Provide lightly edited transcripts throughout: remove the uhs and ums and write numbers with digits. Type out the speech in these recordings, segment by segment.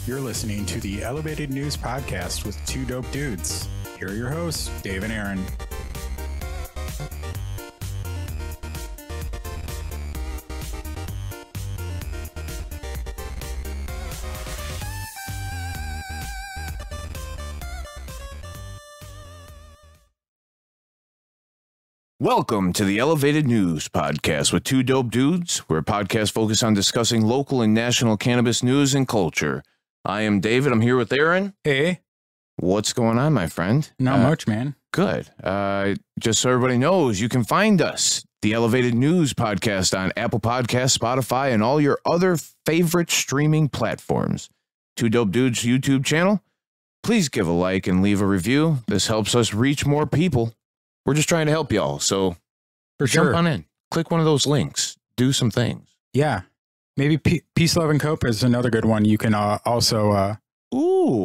You're listening to the Elevated News Podcast with two dope dudes. Here are your hosts, Dave and Aaron. Welcome to the Elevated News Podcast with two dope dudes. We're a podcast focused on discussing local and national cannabis news and culture. I am David. I'm here with Aaron. Hey. What's going on, my friend? Not much, man. Good. Just so everybody knows, you can find us, the Elevated News Podcast, on Apple Podcasts, Spotify, and all your other favorite streaming platforms. Two Dope Dudes YouTube channel. Please give a like and leave a review. This helps us reach more people. We're just trying to help y'all, so For sure. jump on in. Click one of those links. Do some things. Yeah. Maybe Peace, Love, and Cope is another good one you can also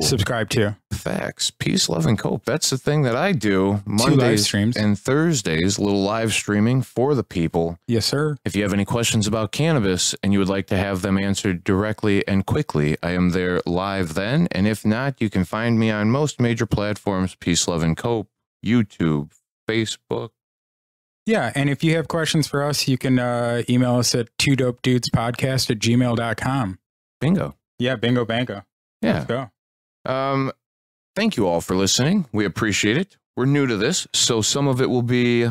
subscribe to. Facts. Peace, Love, and Cope. That's the thing that I do. Mondays live streams. and Thursdays, a little live streaming for the people. Yes, sir. If you have any questions about cannabis and you would like to have them answered directly and quickly, I am there live then. And if not, you can find me on most major platforms, Peace, Love, and Cope, YouTube, Facebook. Yeah, and if you have questions for us, you can email us at twodopedudespodcast@gmail.com. Bingo. Yeah, bingo bango. Yeah. Let's go. Thank you all for listening. We appreciate it. We're new to this, so some of it will be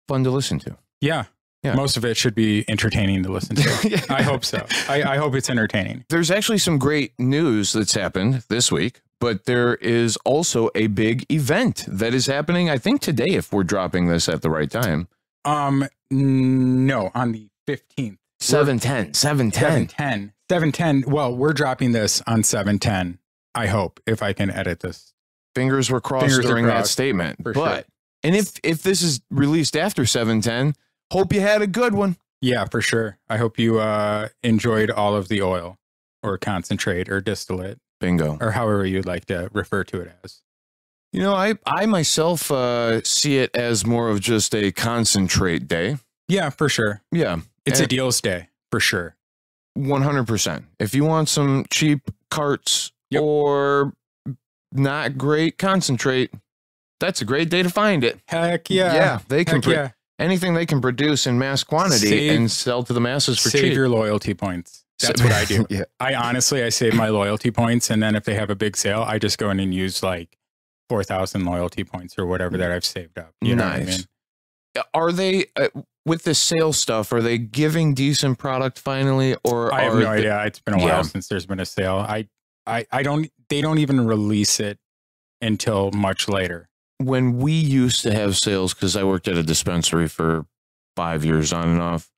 fun to listen to. Yeah. Yeah. Most of it should be entertaining to listen to. Yeah. I hope so. I hope it's entertaining. There's actually some great news that's happened this week, but there is also a big event that is happening, I think today, if we're dropping this at the right time. No, on the 15th. 7/10. 7/10. 7/10. Well, we're dropping this on 7/10. I hope, if I can edit this. Fingers were crossed during that statement. For but sure. and if this is released after 7/10, hope you had a good one. Yeah, for sure. I hope you enjoyed all of the oil or concentrate or distillate Bingo. or however you'd like to refer to it as. You know, I myself see it as more of just a concentrate day. Yeah, for sure. Yeah. It's a deals day, for sure. 100%. If you want some cheap carts Yep. or not great concentrate, that's a great day to find it. Heck yeah. Yeah, they can Heck yeah. anything they can produce in mass quantity and sell to the masses for Save cheap. your loyalty points. That's what I do. Yeah. I save my loyalty points, and then if they have a big sale, I just go in and use like 4,000 loyalty points or whatever that I've saved up. You know what I mean? Are they with this sale stuff? Are they giving decent product finally, or I have no idea. It's been a while since there's been a sale. I don't. They don't even release it until much later. When we used to have sales, because I worked at a dispensary for 5 years on and off,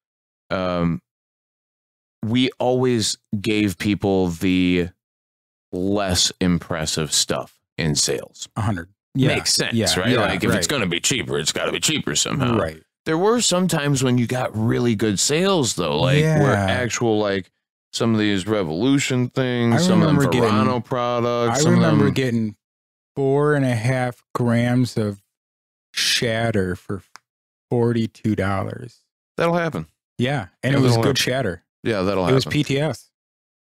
we always gave people the less impressive stuff in sales. 100. Yeah. Makes sense, Yeah, right? yeah, Like if it's going to be cheaper, it's got to be cheaper somehow. Right. There were some times when you got really good sales though, like where actual like some of these Revolution things, some of them Verano products. I remember getting 4.5 grams of shatter for $42. That'll happen. Yeah, and it was good shatter. Yeah, that'll happen. It was PTS.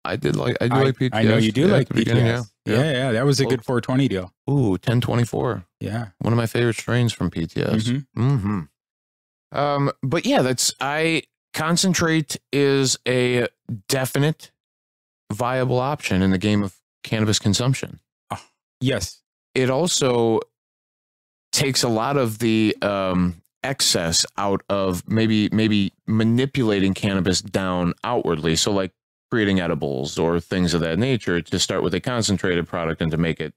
I do like PTS. I know you do like PTS. Yeah, that was a good 420 deal. Ooh, 1024. Yeah. One of my favorite strains from PTS. But yeah, concentrate is a definite viable option in the game of cannabis consumption. Yes. It also takes a lot of the excess out of maybe manipulating cannabis down outwardly. So like creating edibles or things of that nature to start with a concentrated product and to make it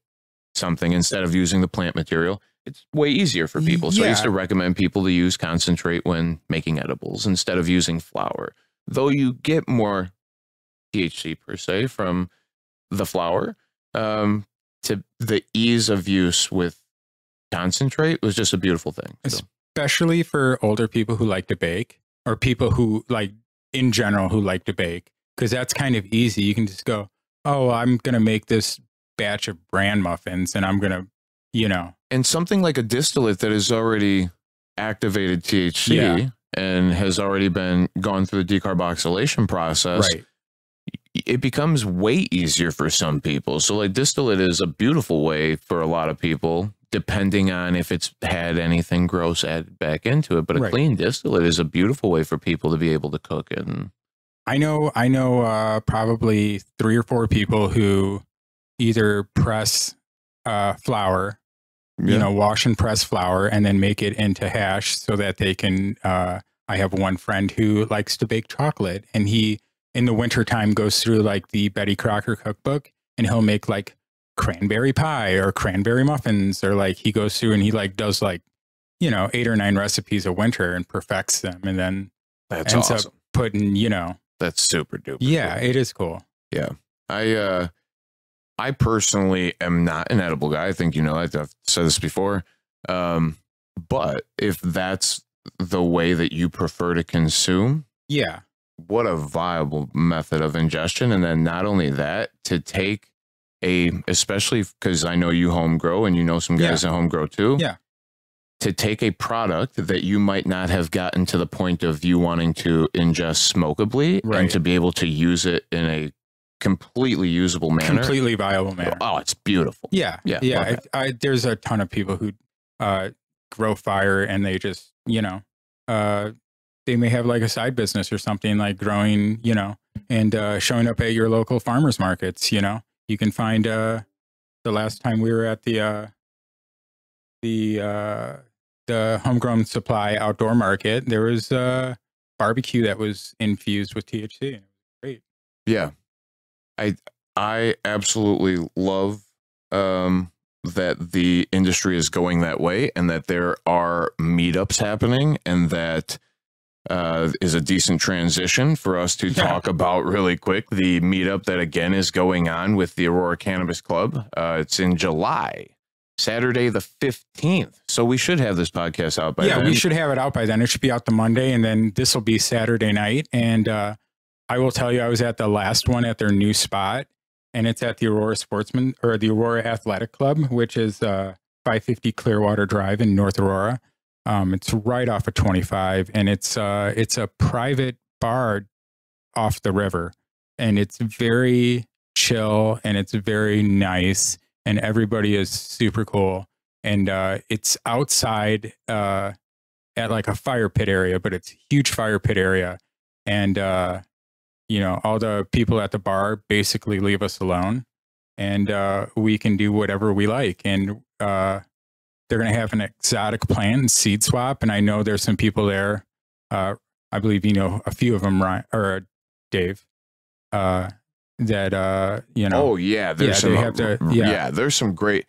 something instead of using the plant material. It's way easier for people. So I used to recommend people to use concentrate when making edibles instead of using flower. Though you get more THC per se from the flower, to the ease of use with concentrate was just a beautiful thing. So. Especially for older people who like to bake, or people who like in general who like to bake, because that's kind of easy. You can just go, oh, I'm going to make this batch of bran muffins and I'm going to, you know. And something like a distillate that has already activated THC and has already been gone through the decarboxylation process. Right. it becomes way easier for some people. So like distillate is a beautiful way for a lot of people, depending on if it's had anything gross added back into it. But a clean distillate is a beautiful way for people to be able to cook it. And I know probably 3 or 4 people who either press flour, you know, wash and press flour and then make it into hash so that they can, I have one friend who likes to bake chocolate, and he, in the wintertime, goes through like the Betty Crocker cookbook, and he'll make like cranberry pie or cranberry muffins, or like he goes through and he like does like, you know, 8 or 9 recipes a winter and perfects them, and then ends up putting, you know. That's super duper. Yeah, cool. It is cool. Yeah. I personally am not an edible guy. I think, you know, I've said this before. But if that's the way that you prefer to consume, yeah, what a viable method of ingestion. And then not only that, to take especially because I know you home grow and you know some guys that home grow too. Yeah. To take a product that you might not have gotten to the point of you wanting to ingest smokably and to be able to use it in a completely usable manner. Completely viable manner. Oh, it's beautiful. Yeah. Yeah. There's a ton of people who grow fire, and they just, you know, they may have like a side business or something, like growing, you know, and showing up at your local farmers markets. You know, you can find the last time we were at the Homegrown Supply outdoor market, there was a barbecue that was infused with THC. And it was great. Yeah. I absolutely love that the industry is going that way, and that there are meetups happening, and that is a decent transition for us to talk about really quick. The meetup that again is going on with the Aurora Cannabis Club. It's in July. Saturday the 15th. So we should have this podcast out by then. Yeah, we should have it out by then. It should be out the Monday, and then this will be Saturday night. And I will tell you, I was at the last one at their new spot, and it's at the Aurora the Aurora Athletic Club, which is 550 Clearwater Drive in North Aurora. It's right off of 25, and it's a private bar off the river, and it's very chill, and it's very nice. And everybody is super cool. And it's outside at like a fire pit area, but it's a huge fire pit area. And, you know, all the people at the bar basically leave us alone, and we can do whatever we like. And they're going to have an exotic plant and seed swap. And I know there's some people there. I believe, you know, a few of them, Ryan, or Dave. That you know, oh yeah, there's there's some great,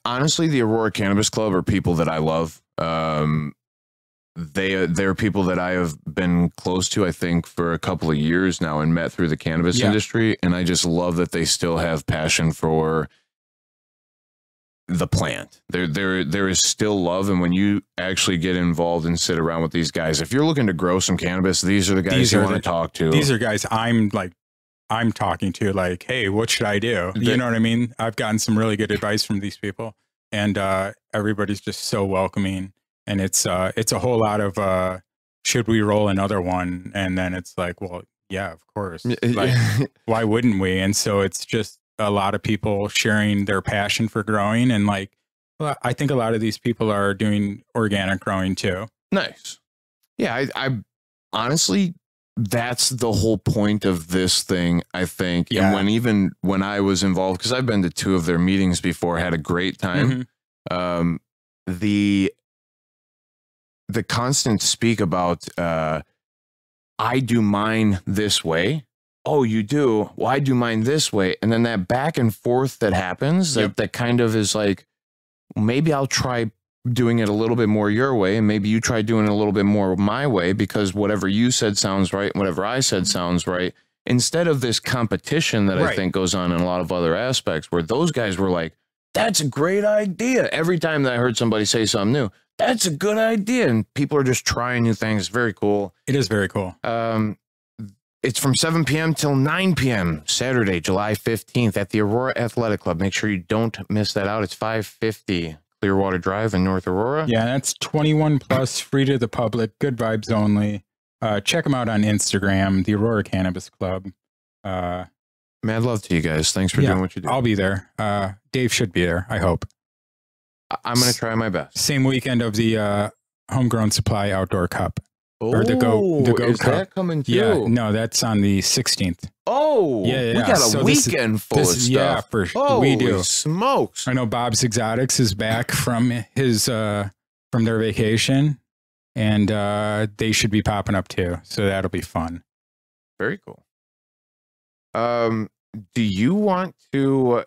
honestly, the Aurora Cannabis Club are people that I love. They're people that I have been close to, I think, for a couple of years now, and met through the cannabis industry, and I just love that they still have passion for the plant. There is still love, and when you actually get involved and sit around with these guys, if you're looking to grow some cannabis, these are the guys you want to talk to. These are guys I'm talking to, like, hey, what should I do? You know what I mean? I've gotten some really good advice from these people, and everybody's just so welcoming. And it's a whole lot of, should we roll another one? And then it's like, well, yeah, of course. Like, why wouldn't we? And so it's just a lot of people sharing their passion for growing. And like, well, I think a lot of these people are doing organic growing too. Nice. Yeah, I honestly, that's the whole point of this thing, I think. Yeah. And when I was involved, because I've been to 2 of their meetings before, had a great time. Mm-hmm. The constant speak about, I do mine this way. Oh, you do? Well, I do mine this way. And then that back and forth that happens, that kind of is like, maybe I'll try doing it a little bit more your way, and maybe you try doing it a little bit more my way, because whatever you said sounds right, and whatever I said sounds right, instead of this competition that I think goes on in a lot of other aspects, where those guys were like, that's a great idea. Every time that I heard somebody say something new, that's a good idea. And people are just trying new things. It's very cool. It is very cool. It's from 7 p.m. till 9 p.m. Saturday, July 15th at the Aurora Athletic Club. Make sure you don't miss that out. It's 550 Clearwater Drive in North Aurora. Yeah, that's 21 plus, free to the public, good vibes only. Check them out on Instagram, the Aurora Cannabis Club. Mad love to you guys. Thanks for doing what you do. I'll be there. Dave should be there, I hope. I'm going to try my best. Same weekend of the Homegrown Supply Outdoor Cup. Oh, or the Go is Cup. That coming too? Yeah, no, that's on the 16th. Oh, yeah. We got a weekend full of stuff. Yeah, for sure. We do. Smokes. I know Bob's Exotics is back from his from their vacation, and they should be popping up too. So that'll be fun. Very cool. Do you want to?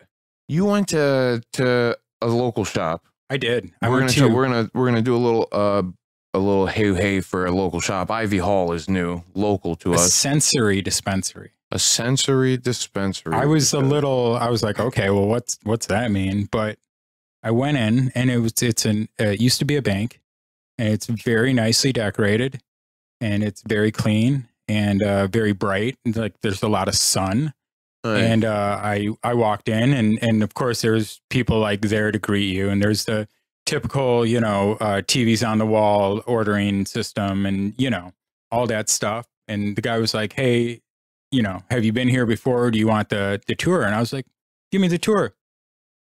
You went to a local shop. I did. We're gonna do a little hey for a local shop. Ivy Hall is new, local to us. A sensory dispensary. A sensory dispensary. I was like, okay, well, what's that mean? But I went in, and it used to be a bank, and it's very nicely decorated, and it's very clean and very bright. Like there's a lot of sun. Right. And I walked in, and of course there's people like there to greet you, and there's the typical, TVs on the wall ordering system, and all that stuff. And the guy was like, hey, have you been here before? Do you want the tour? And I was like, give me the tour.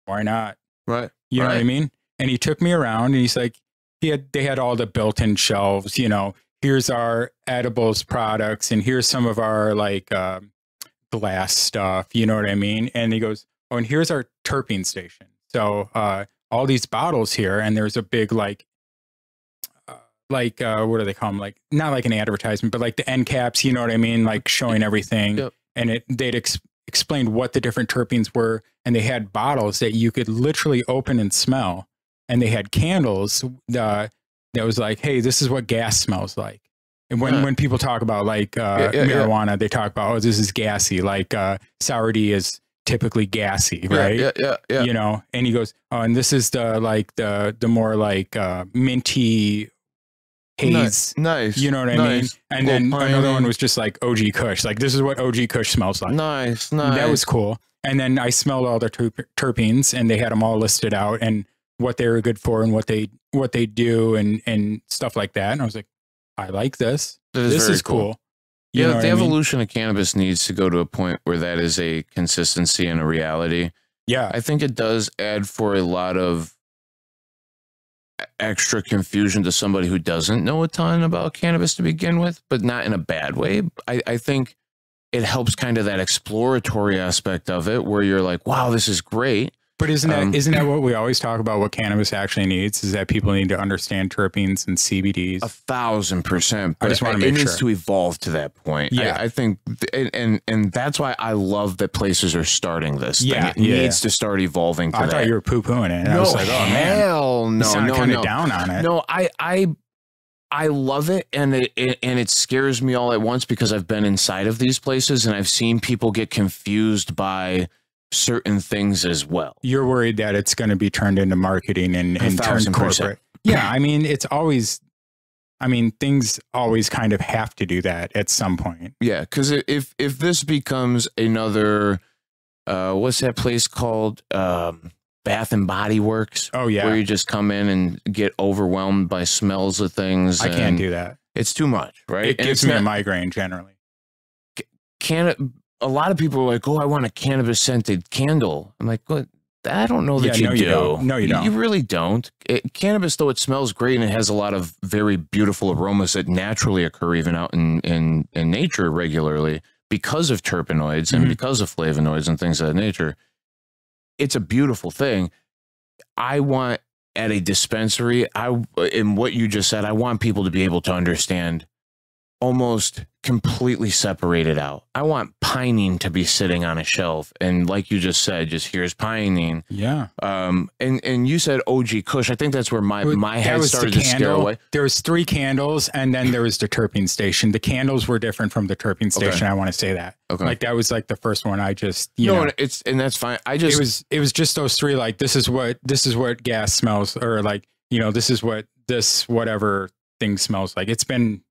Why not? Right. You know what I mean? And he took me around, and he's like, they had all the built-in shelves, here's our edibles products, and here's some of our like glass stuff, you know what I mean? And he goes, oh, and here's our terpene station. So all these bottles here, and there's a big like what do they call them? Like not like an advertisement, but like the end caps, you know what I mean? Like showing everything. Yep. And they'd explained what the different terpenes were, and they had bottles that you could literally open and smell, and they had candles that was like, hey, this is what gas smells like. And when people talk about like marijuana, they talk about, oh, this is gassy. Like sour D is typically gassy, right? Yeah. And he goes, oh, and this is the more like minty haze. Nice. You know what I mean? And then another one was just like OG Kush. Like this is what OG Kush smells like. Nice. That was cool. And then I smelled all the terpenes, and they had them all listed out and what they were good for and what they do and stuff like that. And I was like, I like this. This is cool. Yeah, the evolution of cannabis needs to go to a point where that is a consistency and a reality. Yeah. I think it does add for a lot of extra confusion to somebody who doesn't know a ton about cannabis to begin with, but not in a bad way. I think it helps kind of that exploratory aspect of it where you're like, wow, this is great. But isn't that what we always talk about? What cannabis actually needs is that people need to understand terpenes and CBDs. 1,000%. I just want to make sure it needs to evolve to that point. Yeah, I think, and that's why I love that places are starting this. Yeah, thing. It needs to start evolving. To I thought you were poo pooing it. And I was like, oh man, hell no, kind of down on it. No, I love it, and it scares me all at once because I've been inside of these places and I've seen people get confused by certain things as well. You're worried that it's going to be turned into marketing and turned corporate. Yeah, I mean, things always kind of have to do that at some point. Yeah, because if this becomes another, what's that place called? Bath and Body Works. Oh yeah, where you just come in and get overwhelmed by smells of things. I can't do that. It's too much, right? It gives me a migraine generally. A lot of people are like, oh, I want a cannabis scented candle. I'm like, what? I don't know that you do. You don't. No, you don't. You really don't. Cannabis, though it smells great and it has a lot of very beautiful aromas that naturally occur even out in nature regularly because of terpenoids and because of flavonoids and things of that nature. It's a beautiful thing. I want at a dispensary, in what you just said, I want people to be able to understand almost completely separated out. I want pining to be sitting on a shelf, and like you just said, just here's pining. Yeah. And you said OG Kush. I think that's where my head started to scare away. There was 3 candles, and then there was the terpene station. The candles were different from the terpene station. I want to say that. Okay. Like that was like the first one. I just and that's fine. It was just those 3. Like this is what gas smells, or like this is what this whatever thing smells like. It's been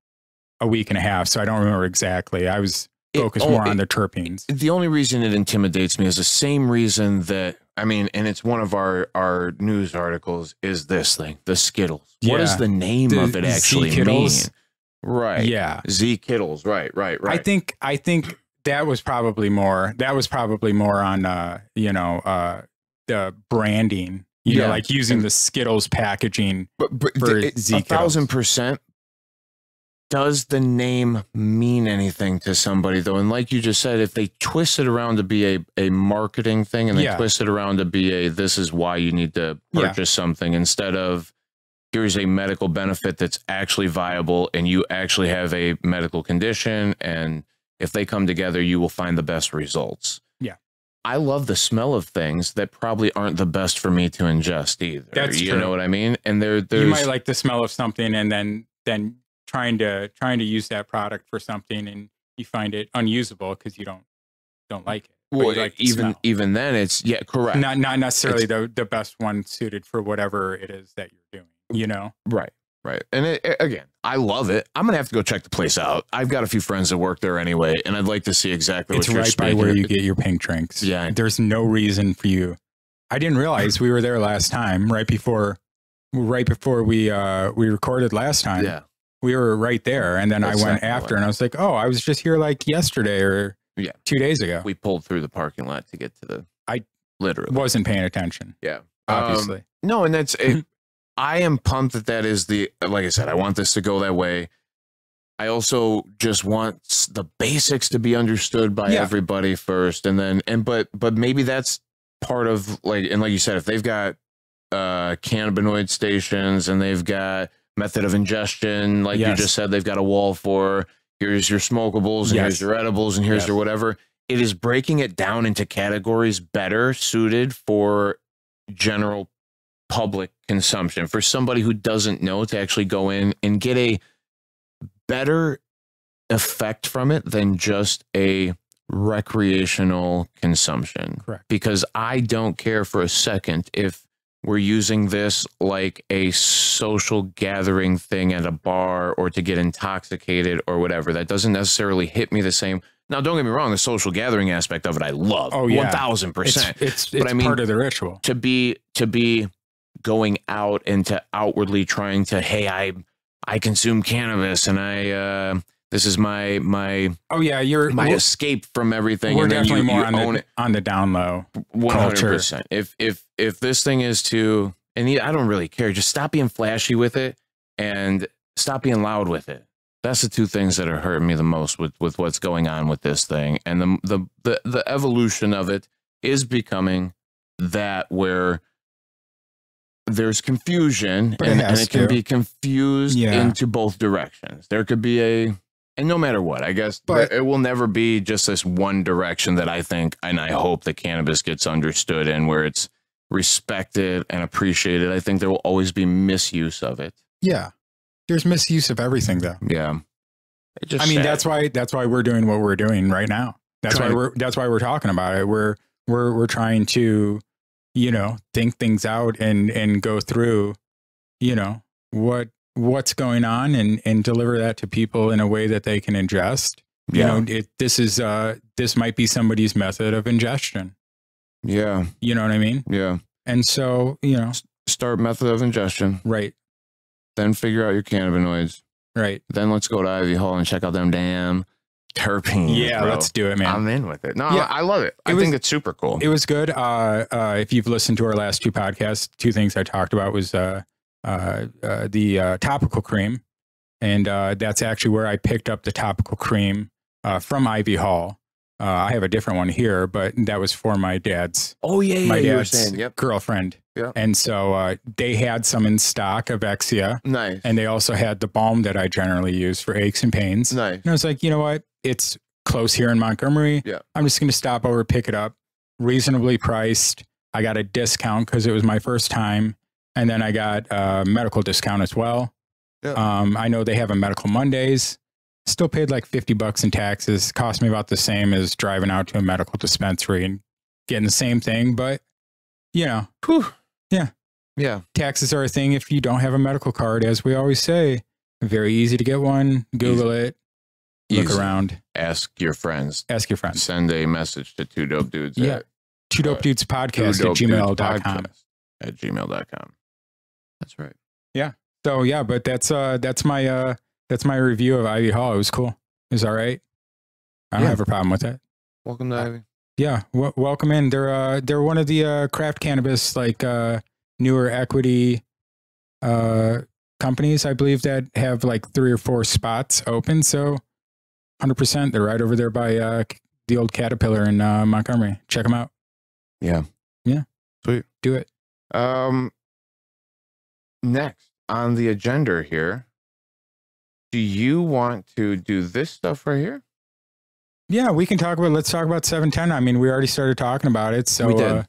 a week and a half, so I don't remember exactly. I was focused more on the terpenes. The only reason it intimidates me is the same reason that, and it's one of our news articles, is this thing, the Skittles. Yeah. What does the name of it actually mean? Right. Yeah. Z Kittles. Right. I think that was probably more on the branding, you know, like using the Skittles packaging but for it, Z 1,000%. Does the name mean anything to somebody though? And like you just said, if they twist it around to be a marketing thing, and they twist it around to be this is why you need to purchase something, instead of here's a medical benefit that's actually viable and you actually have a medical condition, and if they come together, you will find the best results. Yeah. I love the smell of things that probably aren't the best for me to ingest either. That's you true. know what I mean? And there's you might like the smell of something, and then trying to use that product for something, and you find it unusable because you don't like it. Well, like even then, it's correct. Not necessarily the best one suited for whatever it is that you're doing. You know, right. And again, I love it. I'm gonna have to go check the place out. I've got a few friends that work there ananyway, and I'd like to see exactly what you're right by where you get your pink drinks. Yeah, there's no reason for you. I didn't realize we were there last time, right before we recorded last time. Yeah. We were right there, and then I went after, and I was like, "Oh, I was just here like yesterday or 2 days ago." We pulled through the parking lot to get to the. I literally wasn't paying attention. Yeah, obviously. No, and that's it. I am pumped that is the, like I said, I want this to go that way. I also just want the basics to be understood by everybody first, and then but maybe that's part of like you said, if they've got cannabinoid stations and they've got method of ingestion, like you just said, they've got a wall for here's your smokables and here's your edibles and here's your whatever. It is breaking it down into categories better suited for general public consumption, for somebody who doesn't know to actually go in and get a better effect from it than just a recreational consumption. Correct. Because I don't care for a second if we're using this like a social gathering thing at a bar or to get intoxicated or whatever. That doesn't necessarily hit me the same. Now, don't get me wrong, the social gathering aspect of it, I love. Oh, yeah. 1,000%. It's I mean, part of the ritual. To be going out and to outwardly trying to, hey, I consume cannabis and this is my my escape from everything. We're and then definitely more on the down low. 100%. If this thing is to, and I don't really care, just stop being flashy with it and stop being loud with it. That's the two things that are hurting me the most with what's going on with this thing. And the evolution of it is becoming that where there's confusion and it can be confused into both directions. There could be and no matter what, I guess, but it will never be just this one direction that I think, and I hope that cannabis gets understood in, where it's respected and appreciated. I think there will always be misuse of it. Yeah. There's misuse of everything though. Yeah. I mean, that's why we're doing what we're doing right now. That's why we're talking about it. We're trying to, think things out and go through, what's going on and deliver that to people in a way that they can ingest. This might be somebody's method of ingestion. Yeah. You know what I mean? Yeah. And so, start method of ingestion. Right. Then figure out your cannabinoids. Right. Then let's go to Ivy Hall and check out them damn terpenes. Yeah, bro. let's do it, man. I'm in with it. No, I love it. I think it's super cool. It was good. If you've listened to our last two podcasts, two things I talked about was the topical cream. And that's actually where I picked up the topical cream from Ivy Hall. I have a different one here, but that was for my dad's. Oh, yeah. My dad's girlfriend. Yeah. And so they had some in stock of Exia. Nice. And they also had the balm that I generally use for aches and pains. Nice. And I was like, you know what? It's close here in Montgomery. Yeah. I'm just going to stop over, pick it up. Reasonably priced. I got a discount because it was my first time. And then I got a medical discount as well. Yeah. I know they have a medical Mondays. Still paid like $50 in taxes. Cost me about the same as driving out to a medical dispensary and getting the same thing. But, Whew. Yeah. Taxes are a thing if you don't have a medical card, as we always say. Very easy to get one. Google it. Look around. Ask your friends. Send a message to Two Dope Dudes. Yeah. Two Dope Dudes podcast at gmail.com. At gmail.com. That's right. Yeah. So yeah, but that's my review of Ivy Hall. It was cool. It was all right. I don't have a problem with it. Welcome to Ivy. Yeah, welcome in. They're one of the craft cannabis like newer equity companies, I believe, that have like 3 or 4 spots open. So 100%, they're right over there by the old Caterpillar in Montgomery. Check them out. Yeah. Sweet. Do it. Next on the agenda here, do you want to do this stuff right here? Yeah, we can talk about. Let's talk about 710. I mean, we already started talking about it. So we did.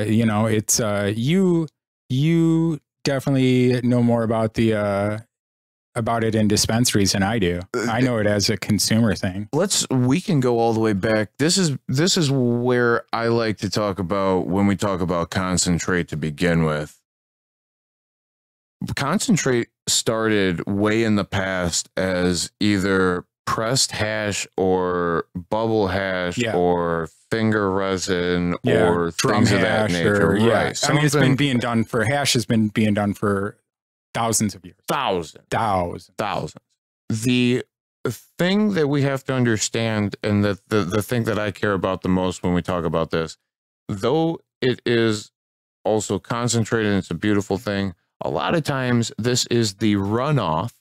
You know, it's you definitely know more about it in dispensaries than I do. I know it as a consumer thing. We can go all the way back. This is where I like to talk about when we talk about concentrate to begin with. Concentrate started way in the past as either pressed hash or bubble hash or finger resin or things of that nature. Right. I mean, it's been being done for hash has been being done for thousands of years. Thousands. The thing that we have to understand, and the thing that I care about the most when we talk about this, though it is also concentrated and it's a beautiful thing, a lot of times this is the runoff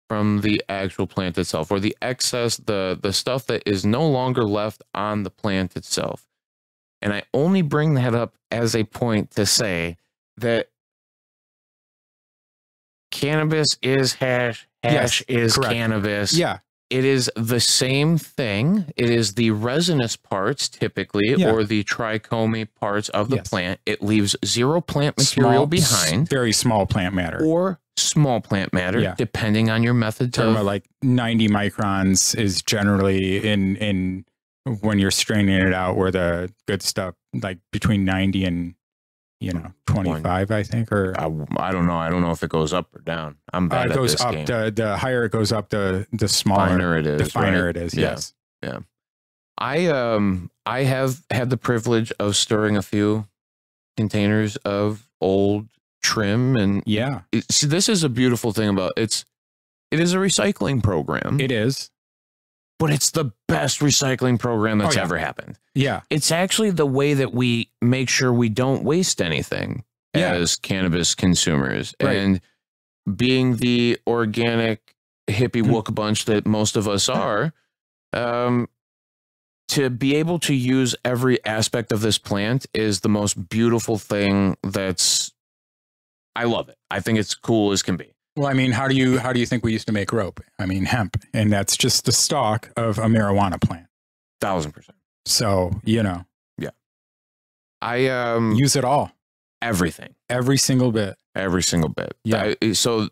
from the actual plant itself, or the excess, the stuff that is no longer left on the plant itself. And I only bring that up as a point to say that cannabis is hash, hash is correct. Cannabis. Yeah. It is the same thing. It is the resinous parts typically, or the trichome parts of the plant. It leaves zero plant material behind. Very small plant matter. Or small plant matter, depending on your method. Talking about like 90 microns is generally in when you're straining it out, where the good stuff, like between 90 and 25, I think, or I don't know. I don't know if it goes up or down. I'm bad it goes at this up. game. The higher it goes up, the smaller finer it is. The finer it is. Yeah. Yes. Yeah. I have had the privilege of stirring a few containers of old trim, and see, this is a beautiful thing about it is a recycling program. It is. But it's the best recycling program that's ever happened. Yeah. It's actually the way that we make sure we don't waste anything as cannabis consumers. Right. And being the organic hippie wook bunch that most of us are, to be able to use every aspect of this plant is the most beautiful thing. I love it. I think it's cool as can be. Well, I mean, how do you think we used to make rope? I mean, hemp, and that's just the stalk of a marijuana plant. 1000%. So, yeah, I use it all, everything, every single bit. Yeah. So,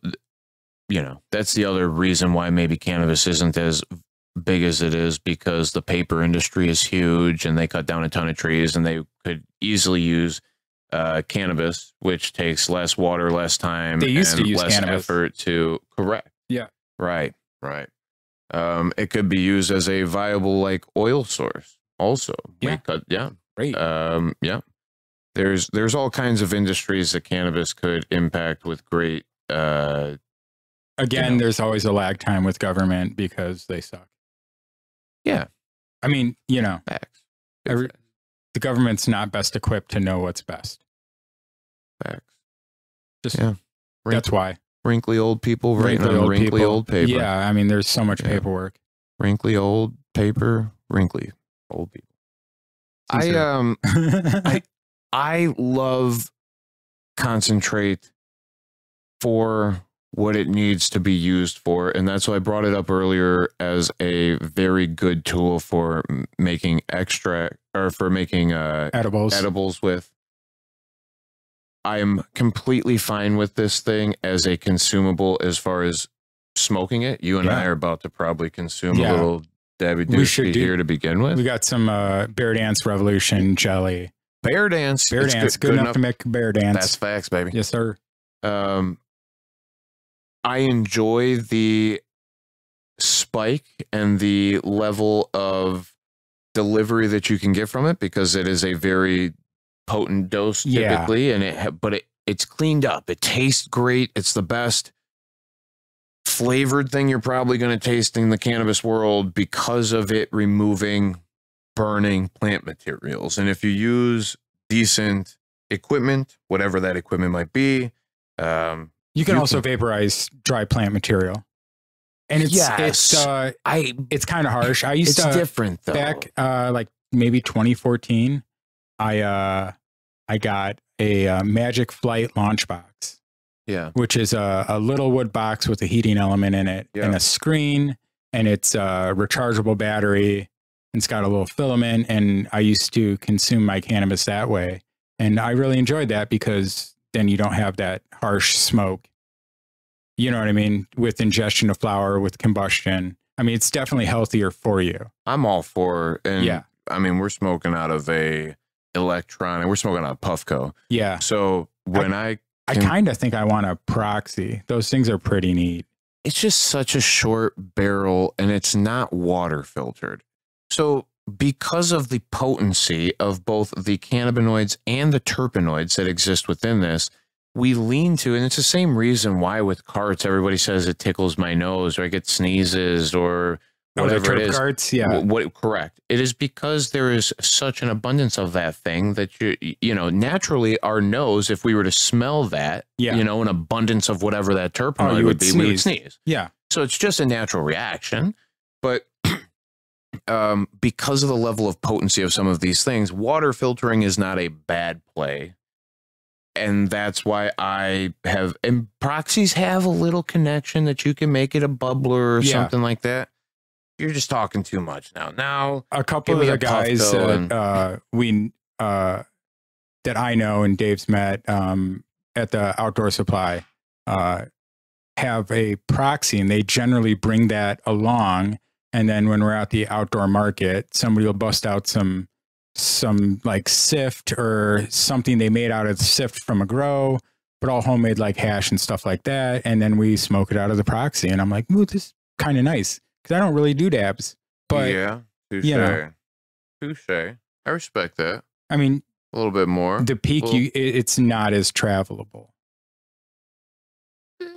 that's the other reason why maybe cannabis isn't as big as it is, because the paper industry is huge and they cut down a ton of trees, and they could easily use cannabis, which takes less water, less time, they used to use less cannabis. effort to correct. Yeah. Right. It could be used as a viable like oil source also. Great. There's all kinds of industries that cannabis could impact with great again, there's always a lag time with government because they suck. Yeah. I mean, facts. The government's not best equipped to know what's best. Facts. That's why. Wrinkly old people writing on wrinkly old paper. Yeah, I mean, there's so much paperwork. Wrinkly old paper, wrinkly old people. I love concentrate for what it needs to be used for, and that's why I brought it up earlier as a very good tool for making extract, or for making edibles with. I'm completely fine with this thing as a consumable as far as smoking it. You and I are about to probably consume a little Dabby Dooski here to begin with. We got some Bear Dance Revolution jelly. Bear Dance. Bear Dance. Good enough to make Bear Dance. That's facts, baby. Yes, sir. I enjoy the spike and the level of delivery that you can get from it, because it is a very potent dose typically, and it's cleaned up. It tastes great. It's the best. flavored thing you're probably going to taste in the cannabis world because of it removing burning plant materials. And if you use decent equipment, whatever that equipment might be, you can also vaporize dry plant material. And it's kind of harsh. I used to different though. Back like maybe 2014, I got a Magic Flight launch box. Yeah. Which is a little wood box with a heating element in it and a screen, and it's a rechargeable battery. And it's got a little filament, and I used to consume my cannabis that way. And I really enjoyed that because then you don't have that harsh smoke. You know what I mean? With ingestion of flower, with combustion. I mean, it's definitely healthier for you. I'm all for, and yeah. I mean, we're smoking out of we're smoking out of Puffco. Yeah. So when I kind of think I want a proxy. Those things are pretty neat. It's just such a short barrel, and it's not water filtered. So because of the potency of both the cannabinoids and the terpenoids that exist within this, we lean to, and it's the same reason why with carts, everybody says it tickles my nose or I get sneezes or whatever it is. Carts, yeah. Correct. It is because there is such an abundance of that thing that you know, naturally our nose, if we were to smell that, you know, an abundance of whatever that terpenoid would be, we would sneeze. Yeah. So it's just a natural reaction. But because of the level of potency of some of these things, water filtering is not a bad play. And that's why and proxies have a little connection that you can make it a bubbler or something like that. You're just talking too much now. Now, a couple of the guys that that I know and Dave's met at the Outdoor Supply have a proxy, and they generally bring that along. And then when we're at the outdoor market, somebody will bust out some like sift or something they made out of the sift from a grow, but all homemade, like hash and stuff like that. And then we smoke it out of the proxy. And I'm like, ooh, this is kind of nice. Because I don't really do dabs. But yeah, touche. You know, touche. I respect that. I mean, a little bit more. The peak, it's not as travelable.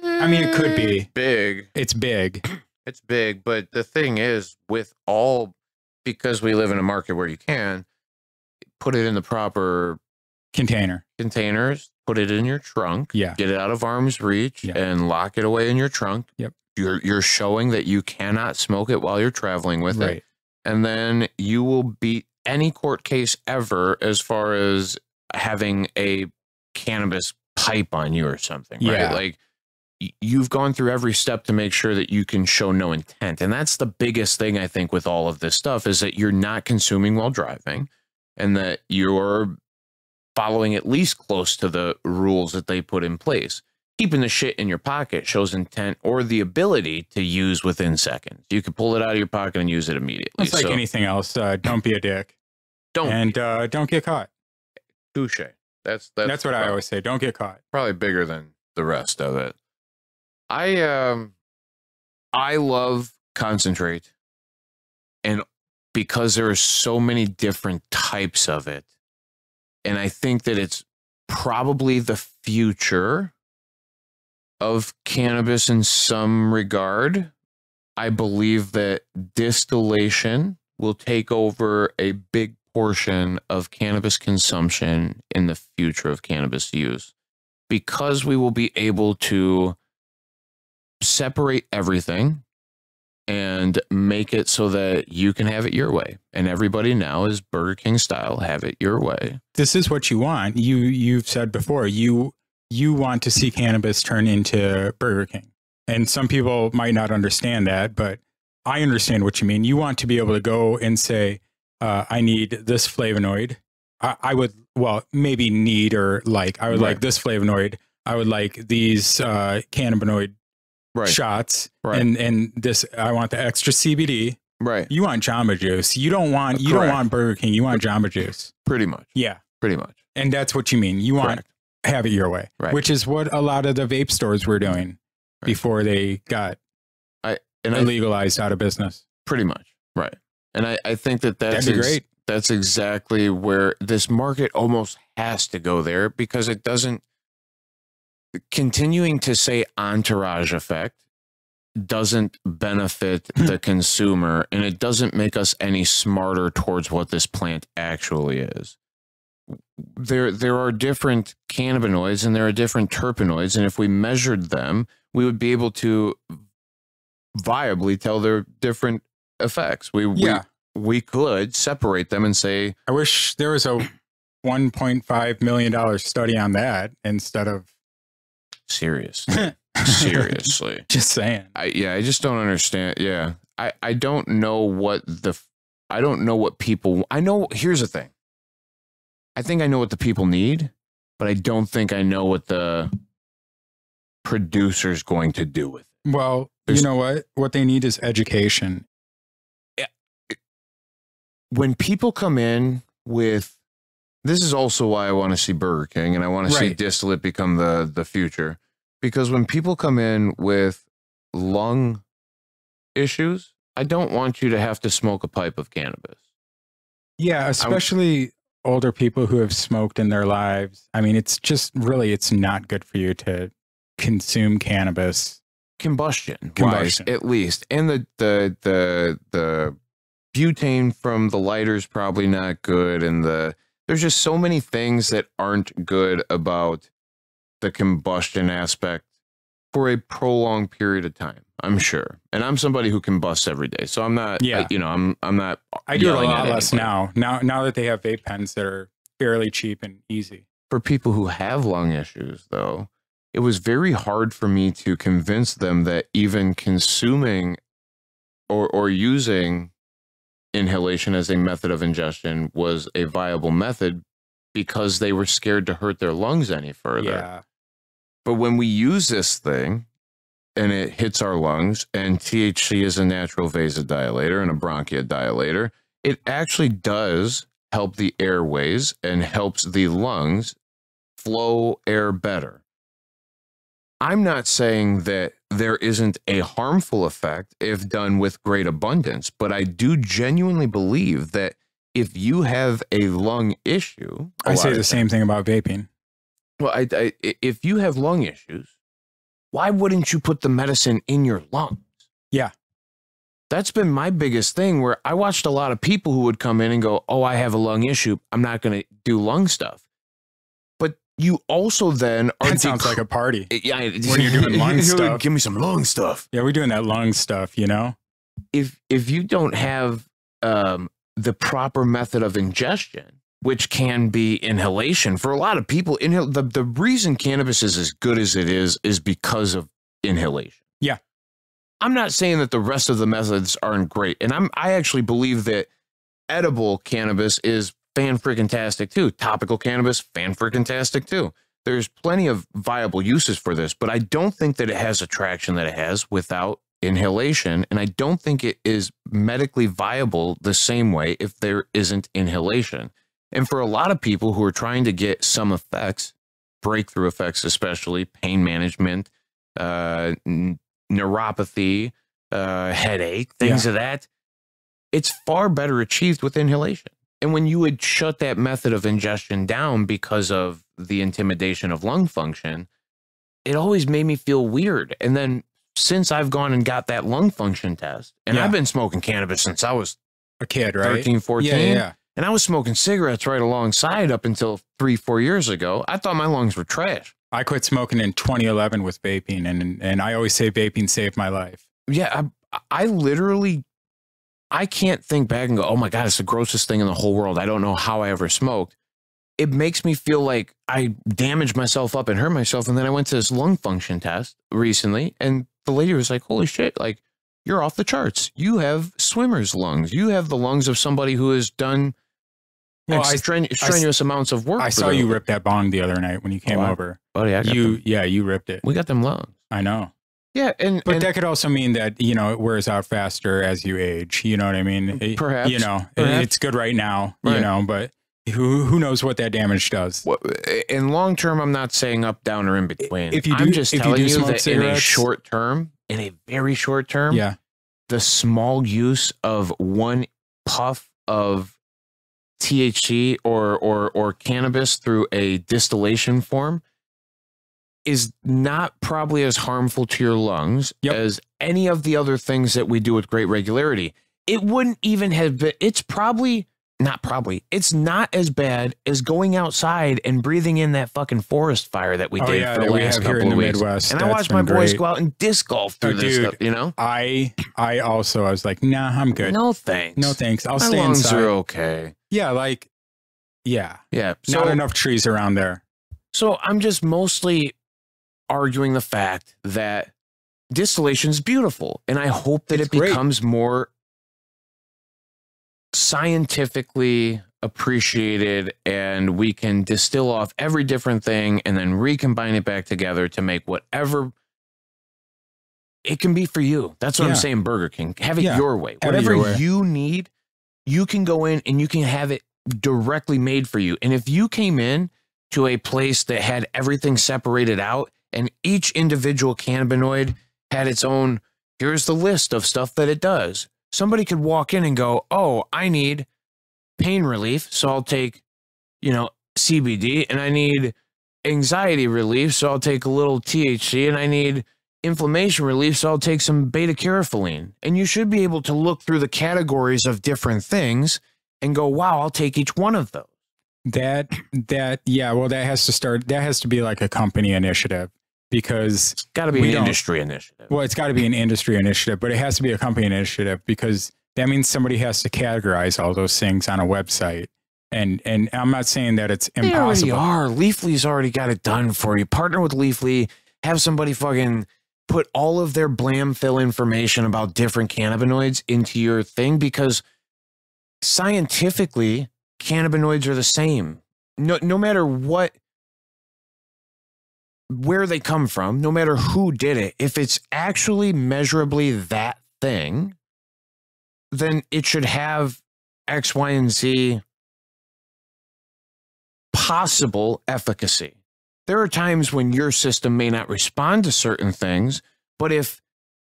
I mean, it could be big. It's big. It's big. But the thing is, because we live in a market where you can put it in the proper containers, put it in your trunk, get it out of arm's reach, and lock it away in your trunk. Yep. You're showing that you cannot smoke it while you're traveling with it. And then you will beat any court case ever as far as having a cannabis pipe on you or something, right? Like you've gone through every step to make sure that you can show no intent. And that's the biggest thing I think with all of this stuff is that you're not consuming while driving and that you're following at least close to the rules that they put in place. Keeping the shit in your pocket shows intent or the ability to use within seconds. You can pull it out of your pocket and use it immediately. It's like anything else. Don't be a dick. Don't get caught. Touche. That's what I always say. Don't get caught. Probably bigger than the rest of it. I love concentrate, and because there are so many different types of it, and I think that it's probably the future of cannabis in some regard. I believe that distillation will take over a big portion of cannabis consumption in the future of cannabis use, because we will be able to separate everything and make it so that you can have it your way. And everybody now is Burger King style, have it your way. This is what you want. You've said before, you want to see cannabis turn into Burger King. And some people might not understand that, but I understand what you mean. You want to be able to go and say, I need this flavonoid. I would, well, maybe need or like, I would like this flavonoid. I would like these cannabinoid shots. And this, I want the extra CBD. Right. You want Jamba Juice. You don't want Burger King. You want Jamba Juice. Pretty much. Yeah. Pretty much. And that's what you mean. You want have it your way, which is what a lot of the vape stores were doing before they got legalized out of business. Pretty much. Right. And I think that's great. That's exactly where this market almost has to go there, because it doesn't, continuing to say entourage effect doesn't benefit the consumer, and it doesn't make us any smarter towards what this plant actually is. There are different cannabinoids and there are different terpenoids, and if we measured them, we would be able to viably tell their different effects. We could separate them and say, I wish there was a $1.5 million study on that instead of seriously. Just saying. I just don't understand. Yeah. I don't know what people, here's the thing. I think I know what the people need, but I don't think I know what the producer's going to do with it. Well, you know what? What they need is education. When people come in with, this is also why I want to see Burger King and I want to see distillate become the future. Because when people come in with lung issues, I don't want you to have to smoke a pipe of cannabis. Yeah, especially older people who have smoked in their lives. I mean, it's just really, it's not good for you to consume cannabis. Combustion wise, at least. And the butane from the lighter's probably not good. And there's just so many things that aren't good about the combustion aspect for a prolonged period of time, I'm sure. And I'm somebody who combusts every day. So I'm not, I'm not. I do it a lot less now that they have vape pens that are fairly cheap and easy. For people who have lung issues, though, it was very hard for me to convince them that even consuming or using inhalation as a method of ingestion was a viable method because they were scared to hurt their lungs any further. Yeah. But when we use this thing and it hits our lungs, and THC is a natural vasodilator and a bronchodilator, it actually does help the airways and helps the lungs flow air better. I'm not saying that there isn't a harmful effect if done with great abundance, but I do genuinely believe that if you have a lung issue, I say the same thing about vaping. Well, if you have lung issues, why wouldn't you put the medicine in your lungs? Yeah. That's been my biggest thing, where I watched a lot of people who would come in and go, oh, I have a lung issue, I'm not going to do lung stuff. But you also then are... That sounds like a party. Yeah, when you're doing lung stuff. Give me some lung stuff. Yeah, we're doing that lung stuff, you know? If you don't have the proper method of ingestion, which can be inhalation. For a lot of people, the reason cannabis is as good as it is because of inhalation. Yeah. I'm not saying that the rest of the methods aren't great. And I actually believe that edible cannabis is fan-freaking-tastic too. Topical cannabis, fan-freaking-tastic too. There's plenty of viable uses for this, but I don't think that it has a traction that it has without inhalation. And I don't think it is medically viable the same way if there isn't inhalation. And for a lot of people who are trying to get some effects, breakthrough effects, especially pain management, neuropathy, headache, things of that, it's far better achieved with inhalation. And when you would shut that method of ingestion down because of the intimidation of lung function, it always made me feel weird. And then since I've gone and got that lung function test, and I've been smoking cannabis since I was a kid, right? 13, 14. Yeah. And I was smoking cigarettes right alongside up until 3-4 years ago. I thought my lungs were trash. I quit smoking in 2011 with vaping, and I always say vaping saved my life. Yeah, I literally, I can't think back and go, oh my God, it's the grossest thing in the whole world. I don't know how I ever smoked. It makes me feel like I damaged myself up and hurt myself. And then I went to this lung function test recently, and the lady was like, holy shit, like, you're off the charts. You have swimmer's lungs. You have the lungs of somebody who has done strenuous amounts of work. I saw you rip that bong the other night when you came over. Oh yeah, you ripped it. We got them lungs. I know. Yeah, but that could also mean that, you know, it wears out faster as you age. You know what I mean? Perhaps. You know, it's good right now, you know, but who knows what that damage does? In long term, I'm not saying up, down, or in between. If you do, I'm just telling you that cigarettes, in a short term, in a very short term, the small use of one puff of THC or cannabis through a distillation form, is not probably as harmful to your lungs as any of the other things that we do with great regularity. It wouldn't even have been, it's not as bad as going outside and breathing in that fucking forest fire that we did for the last couple of weeks. Midwest. And I watched my boys go out and disc golf through this stuff, you know? I was like, nah, I'm good. No thanks. No thanks. I'll stay lungs inside. Are okay. Yeah, like, yeah. So, not enough trees around there. So I'm just mostly arguing the fact that distillation is beautiful. And I hope that it becomes more scientifically appreciated, and we can distill off every different thing and then recombine it back together to make whatever it can be for you. That's what I'm saying, Burger King. Have it your way. Whatever you need, you can go in and you can have it directly made for you. And if you came in to a place that had everything separated out and each individual cannabinoid had its own, here's the list of stuff that it does. Somebody could walk in and go, oh, I need pain relief, so I'll take, CBD, and I need anxiety relief, so I'll take a little THC, and I need inflammation relief, so I'll take some beta-carotene. And you should be able to look through the categories of different things and go, wow, I'll take each one of those. That has to be like a company initiative. Because it's got to be an industry initiative. Well, it's got to be an industry initiative, but it has to be a company initiative because that means somebody has to categorize all those things on a website. And I'm not saying that it's impossible. They already are. Leafly's already got it done for you. Partner with Leafly. Have somebody fucking put all of their blam fill information about different cannabinoids into your thing, because scientifically, cannabinoids are the same. No matter where they come from, no matter who did it, if it's actually measurably that thing, then it should have X, Y, and Z possible efficacy. There are times when your system may not respond to certain things, but if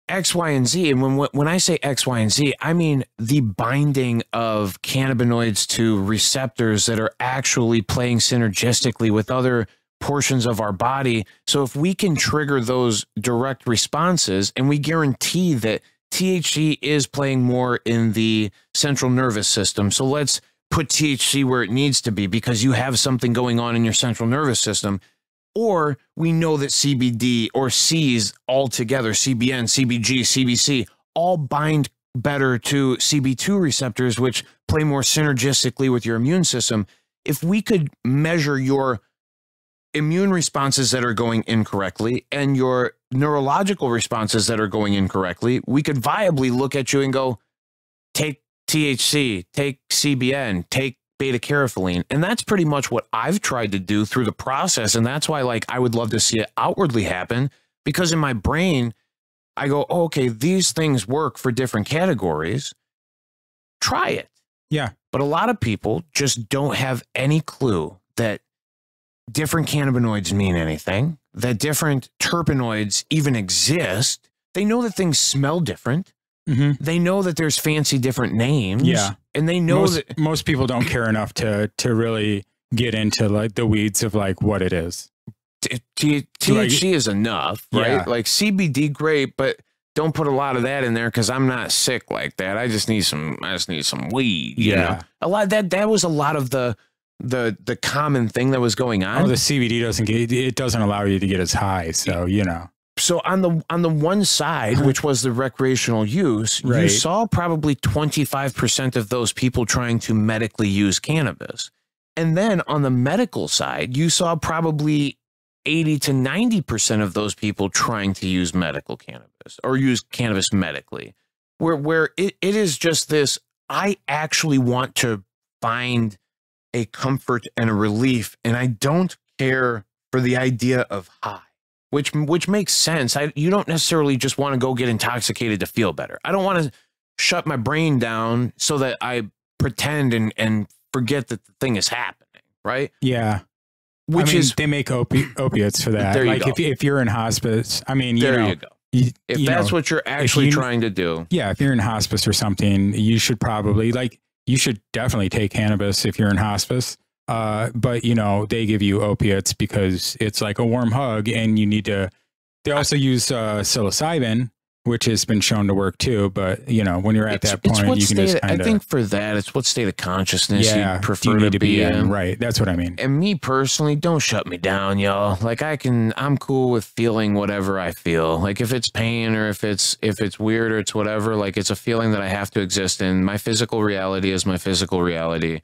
X, Y, and Z, and when I say X, Y, and Z, I mean the binding of cannabinoids to receptors that are actually playing synergistically with other portions of our body. So if we can trigger those direct responses, and we guarantee that THC is playing more in the central nervous system. So let's put THC where it needs to be because you have something going on in your central nervous system. Or we know that CBD or C's all together, CBN, CBG, CBC, all bind better to CB2 receptors, which play more synergistically with your immune system. If we could measure your immune responses that are going incorrectly and your neurological responses that are going incorrectly, we could viably look at you and go, take THC, take CBN, take beta-carotene. And that's pretty much what I've tried to do through the process. And that's why, like, I would love to see it outwardly happen, because in my brain, I go, oh, okay, these things work for different categories. Try it. Yeah. But a lot of people just don't have any clue that different cannabinoids mean anything, that different terpenoids even exist. They know that things smell different. Mm-hmm. They know that there's fancy different names. Yeah. And they know that most people don't care enough to really get into like the weeds of like what it is. THC is enough, right? Yeah. Like CBD, great, but don't put a lot of that in there because I'm not sick like that. I just need some weed. You know? A lot that was a lot of the common thing that was going on. Oh, the CBD doesn't allow you to get as high, so So on the one side, which was the recreational use, you saw probably 25% of those people trying to medically use cannabis. And then on the medical side, you saw probably 80 to 90% of those people trying to use medical cannabis or use cannabis medically, where it is just this, I actually want to find a comfort and a relief, and I don't care for the idea of high, which makes sense. You don't necessarily just want to go get intoxicated to feel better. I don't want to shut my brain down so that I pretend and forget that the thing is happening, right? Yeah. They make opiates for that. Like if you're in hospice, there you go. If that's what you're actually trying to do. Yeah, if you're in hospice or something, you should probably you should definitely take cannabis if you're in hospice. But you know, they give you opiates because it's like a warm hug, and you need to. They also use psilocybin, which has been shown to work too. But you know, when you're at that point, you can just kind of. I think for that, it's what state of consciousness you prefer you need to be in. Right. That's what I mean. And me personally, don't shut me down, y'all. Like I'm cool with feeling whatever I feel. Like if it's pain or if it's weird or it's whatever, like it's a feeling that I have to exist in. My physical reality is my physical reality.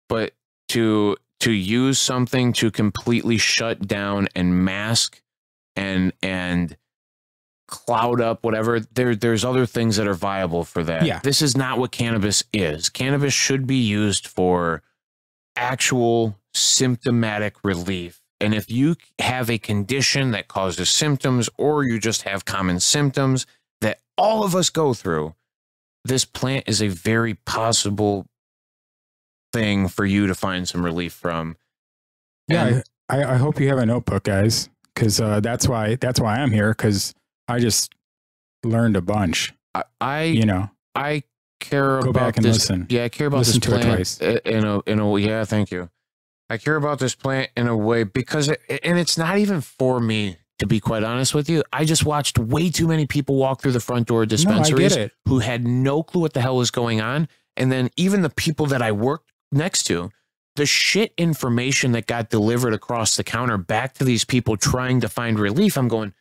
But to use something to completely shut down and mask and cloud up whatever, there's other things that are viable for that. Yeah. This is not what cannabis is. Cannabis should be used for actual symptomatic relief. And if you have a condition that causes symptoms, or you just have common symptoms that all of us go through, this plant is a very possible thing for you to find some relief from. Yeah, I hope you have a notebook, guys, because that's why I'm here, because I just learned a bunch. I care Go about back and this. listen. Yeah, I care about Listen this to it plant twice. yeah, thank you. I care about this plant in a way because and it's not even for me, to be quite honest with you. I just watched way too many people walk through the front door of dispensaries who had no clue what the hell was going on. And then even the people that I worked next to, the shit information that got delivered across the counter back to these people trying to find relief. I'm going,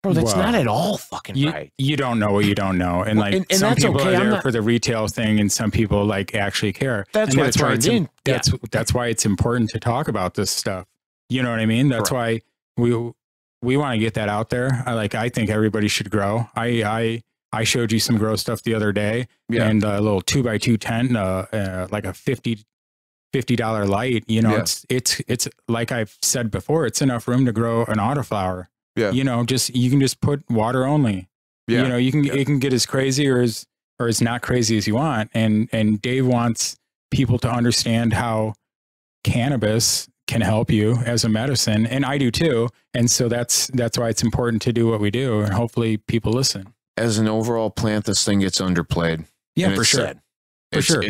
bro, that's not at all fucking right. You don't know what you don't know. And like and some people are there for the retail thing, and some people like actually care. That's why that's why it's important to talk about this stuff. You know what I mean? That's why we want to get that out there. I think everybody should grow. I showed you some grow stuff the other day, and a little 2x2 tent, like a $50 light. You know, it's like I've said before, it's enough room to grow an autoflower. Yeah. You know, you can just put water only. Yeah. You know, it can get as crazy or as not crazy as you want. And Dave wants people to understand how cannabis can help you as a medicine, and I do too. And so that's why it's important to do what we do, and hopefully people listen. As an overall plant, this thing gets underplayed. Yeah, for sure. For sure.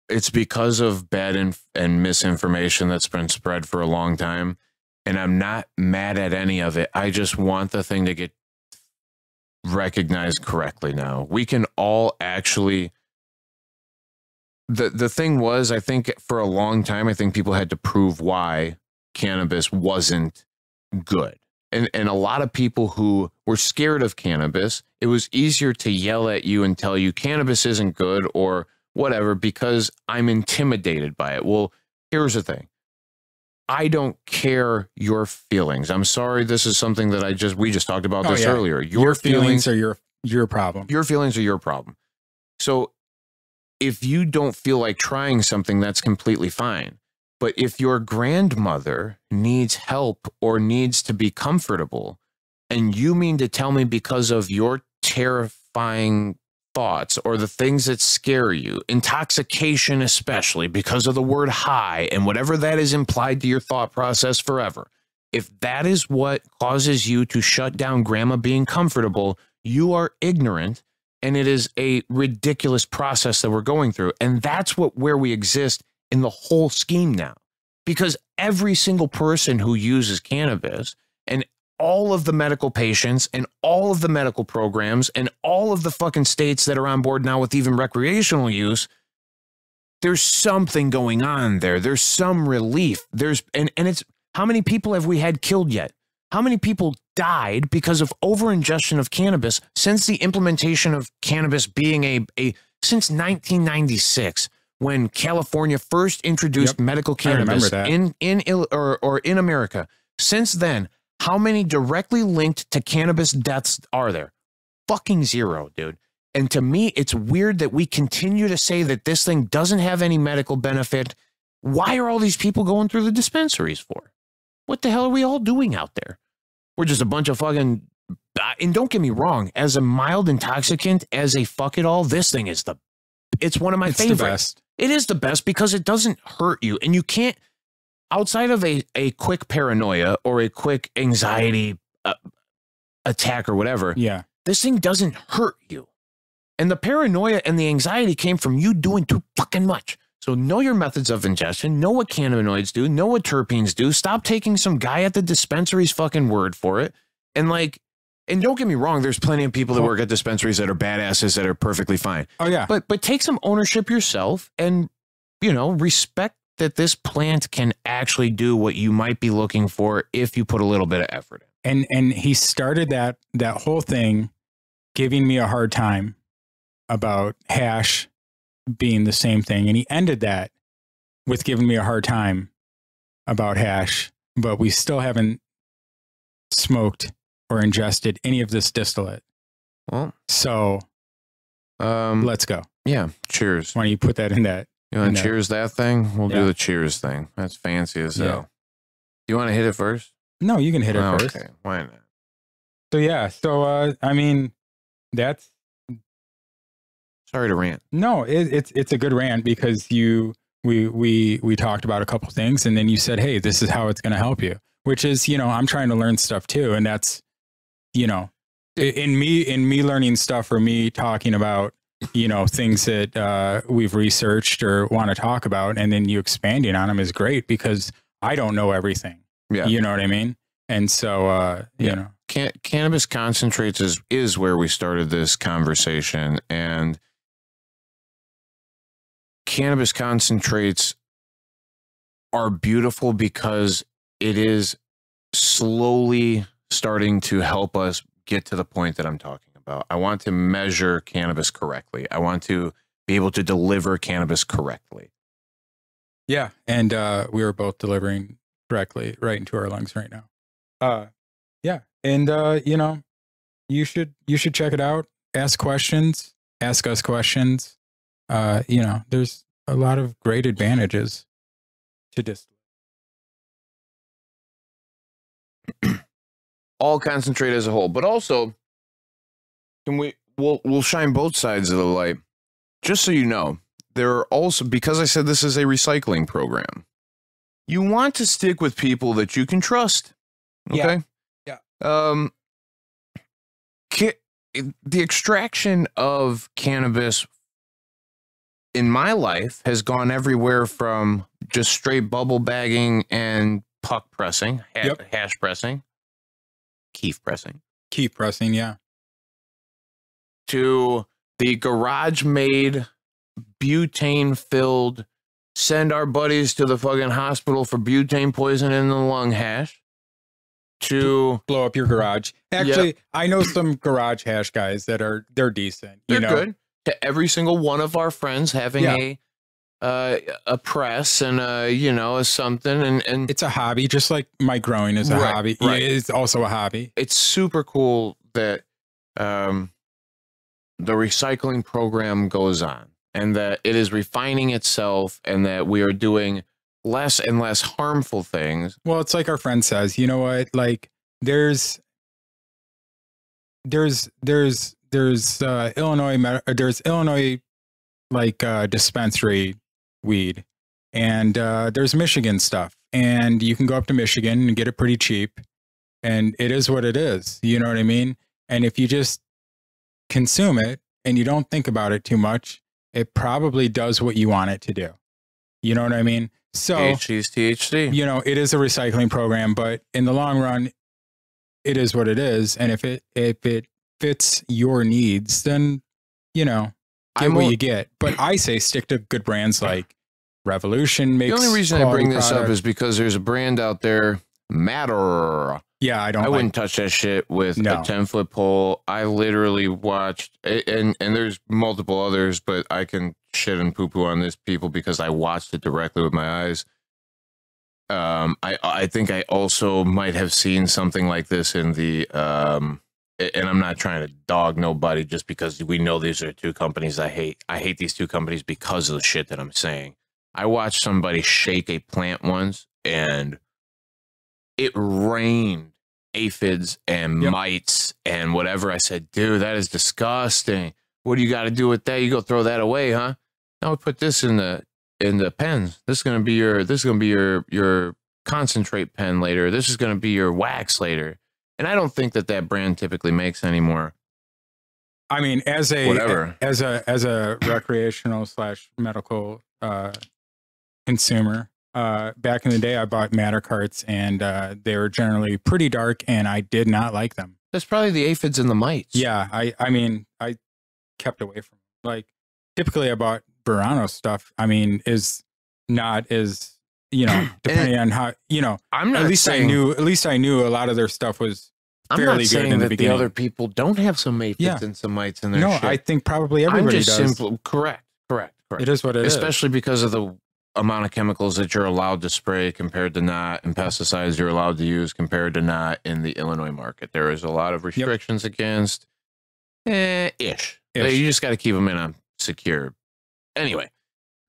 It's because of bad and misinformation that's been spread for a long time. And I'm not mad at any of it. I just want the thing to get recognized correctly now. We can all actually... The thing was, I think for a long time, I think people had to prove why cannabis wasn't good. And a lot of people who were scared of cannabis, it was easier to yell at you and tell you cannabis isn't good or whatever because I'm intimidated by it. Well, here's the thing. I don't care your feelings. I'm sorry. This is something that we just talked about this earlier. Your feelings are your problem. Your feelings are your problem. So if you don't feel like trying something, that's completely fine. But if your grandmother needs help or needs to be comfortable, and you mean to tell me because of your terrifying thoughts or the things that scare you, intoxication especially because of the word high and whatever that is implied to your thought process forever, if that is what causes you to shut down grandma being comfortable, you are ignorant, and it is a ridiculous process that we're going through. And that's where we exist in the whole scheme now, because every single person who uses cannabis and all of the medical patients and all of the medical programs and all of the fucking states that are on board now with even recreational use, there's something going on there. There's some relief. And it's, how many people have we had killed yet? How many people died because of over-ingestion of cannabis since the implementation of cannabis being since 1996, when California first introduced medical cannabis in America? Since then, how many directly linked to cannabis deaths are there? Fucking zero, dude. And to me, it's weird that we continue to say that this thing doesn't have any medical benefit. Why are all these people going through the dispensaries for? What the hell are we all doing out there? We're just a bunch of fucking... And don't get me wrong, as a mild intoxicant, as a fuck it all, this thing is it's one of my favorites. The best. It is the best because it doesn't hurt you. And you can't... Outside of a quick paranoia or a quick anxiety attack or whatever, this thing doesn't hurt you. And the paranoia and the anxiety came from you doing too fucking much. So know your methods of ingestion, know what cannabinoids do, know what terpenes do. Stop taking some guy at the dispensary's fucking word for it. And like, and don't get me wrong, there's plenty of people that work at dispensaries that are badasses that are perfectly fine. Oh yeah. But take some ownership yourself and, you know, respect that this plant can actually do what you might be looking for if you put a little bit of effort in. And he started that whole thing giving me a hard time about hash being the same thing. And he ended that with giving me a hard time about hash, but we still haven't smoked or ingested any of this distillate. Well, so let's go. Yeah. Cheers. Why don't you put that in that? You want to cheers that thing? We'll do the cheers thing. That's fancy as hell. You want to hit it first? No, you can hit it first. Okay, why not? So yeah, so I mean, that's. Sorry to rant. No, it's a good rant because we talked about a couple things and then you said, hey, this is how it's going to help you, which is, you know, I'm trying to learn stuff too, and that's, you know, in me learning stuff or me talking about, you know, things that we've researched or want to talk about, and then you expanding on them is great because I don't know everything. Yeah. You know what I mean? And so, you know. Cannabis concentrates is where we started this conversation, and cannabis concentrates are beautiful because it is slowly starting to help us get to the point that I'm talking about. I want to measure cannabis correctly. I want to be able to deliver cannabis correctly. Yeah. And we are both delivering correctly right into our lungs right now. Yeah. And, you know, you should check it out. Ask questions, ask us questions. You know, there's a lot of great advantages to distillate. All concentrate as a whole, but also we'll shine both sides of the light. Just so you know, there are also, because I said this is a recycling program, you want to stick with people that you can trust. Okay. Yeah. The extraction of cannabis in my life has gone everywhere from just straight bubble bagging and puck pressing, hash pressing, keef pressing, yeah, to the garage made butane filled, send our buddies to the fucking hospital for butane poison in the lung hash, to blow up your garage. Actually, I know some garage hash guys that they're decent. They're good. To every single one of our friends having a press and you know, something, and it's a hobby, just like my growing is a hobby. Right. It's also a hobby. It's super cool that the recycling program goes on, and that it is refining itself, and that we are doing less and less harmful things. Well, it's like our friend says, you know what? Like there's Illinois like dispensary weed, and there's Michigan stuff, and you can go up to Michigan and get it pretty cheap, and it is what it is. You know what I mean? And if you just consume it and you don't think about it too much, it probably does what you want it to do. You know what I mean? So THC. You know, it is a recycling program, but in the long run, it is what it is. And if it fits your needs, then, you know, get what you get. But I say stick to good brands like Revolution. The only reason I bring this up is because there's a brand out there, Matter. Yeah, I wouldn't touch that shit with a 10-foot pole. I literally watched, and there's multiple others, but I can shit and poo-poo on this people because I watched it directly with my eyes. I think I also might have seen something like this in the, and I'm not trying to dog nobody just because we know these are two companies I hate. I hate these two companies because of the shit that I'm saying. I watched somebody shake a plant once, and it rained aphids and mites and whatever. I said, dude, that is disgusting. What do you got to do with that? You go throw that away, huh? Now we put this in the pens. This is gonna be your concentrate pen later. This is gonna be your wax later. And I don't think that brand typically makes anymore. I mean, as a recreational / medical consumer. Back in the day, I bought Matter carts, and they were generally pretty dark, and I did not like them. That's probably the aphids and the mites. Yeah, I mean, I kept away from them. Like, typically I bought Burano stuff. I mean, is not as, depending on how, I'm not at least saying, at least I knew a lot of their stuff was I'm fairly not good saying in the that beginning. the other people don't have some aphids and some mites in their No, shit. I think probably everybody does. Correct. It is what it is. Especially because of the amount of chemicals that you're allowed to spray compared to not, and pesticides you're allowed to use compared to not in the Illinois market. There is a lot of restrictions against ish. You just got to keep them in a secure. Anyway,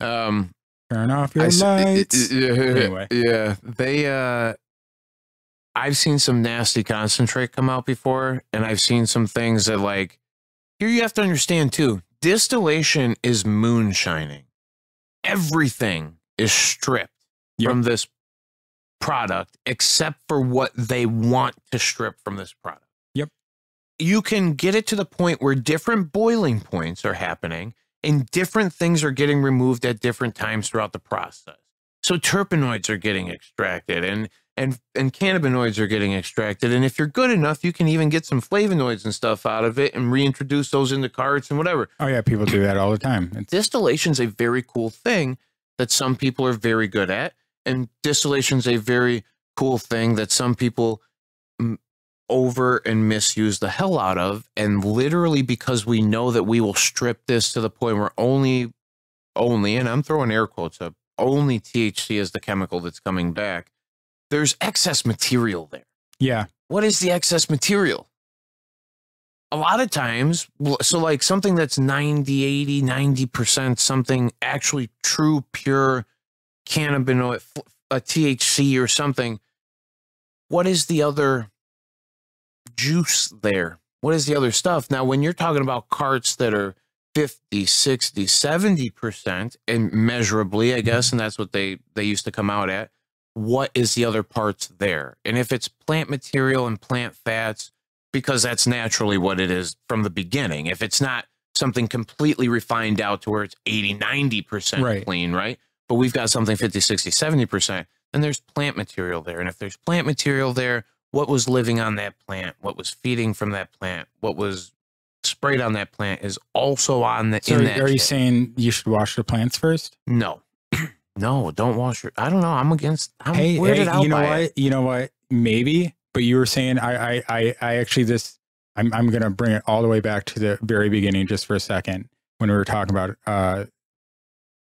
turn off your lights. Anyway, yeah, I've seen some nasty concentrate come out before, and I've seen some things that, like, here you have to understand too, distillation is moonshining. Everything is stripped from this product except for what they want to strip from this product. Yep. You can get it to the point where different boiling points are happening and different things are getting removed at different times throughout the process. So terpenoids are getting extracted and cannabinoids are getting extracted. And if you're good enough, you can even get some flavonoids and stuff out of it and reintroduce those into carts and whatever. Oh yeah, people do that all the time. Distillation is a very cool thing that some people are very good at. And distillation is a very cool thing that some people over and misuse the hell out of. And literally because we know that we will strip this to the point where only, and I'm throwing air quotes up, only THC is the chemical that's coming back. There's excess material there. Yeah. What is the excess material? A lot of times, so like something that's 90, 80, 90%, something actually true, pure cannabinoid, a THC or something. What is the other juice there? What is the other stuff? Now, when you're talking about carts that are 50, 60, 70% and measurably, I guess, and that's what they used to come out at, what is the other parts there? And if it's plant material and plant fats, because that's naturally what it is from the beginning. If it's not something completely refined out to where it's 80, 90% clean, right? But we've got something 50, 60, 70%, then there's plant material there. And if there's plant material there, what was living on that plant, what was feeding from that plant, what was sprayed on that plant is also on the. So are you saying you should wash the plants first? No. No, don't wash your. I don't know. I'm against. Hey, you know what? You know what? Maybe. But you were saying I actually I'm gonna bring it all the way back to the very beginning just for a second when we were talking about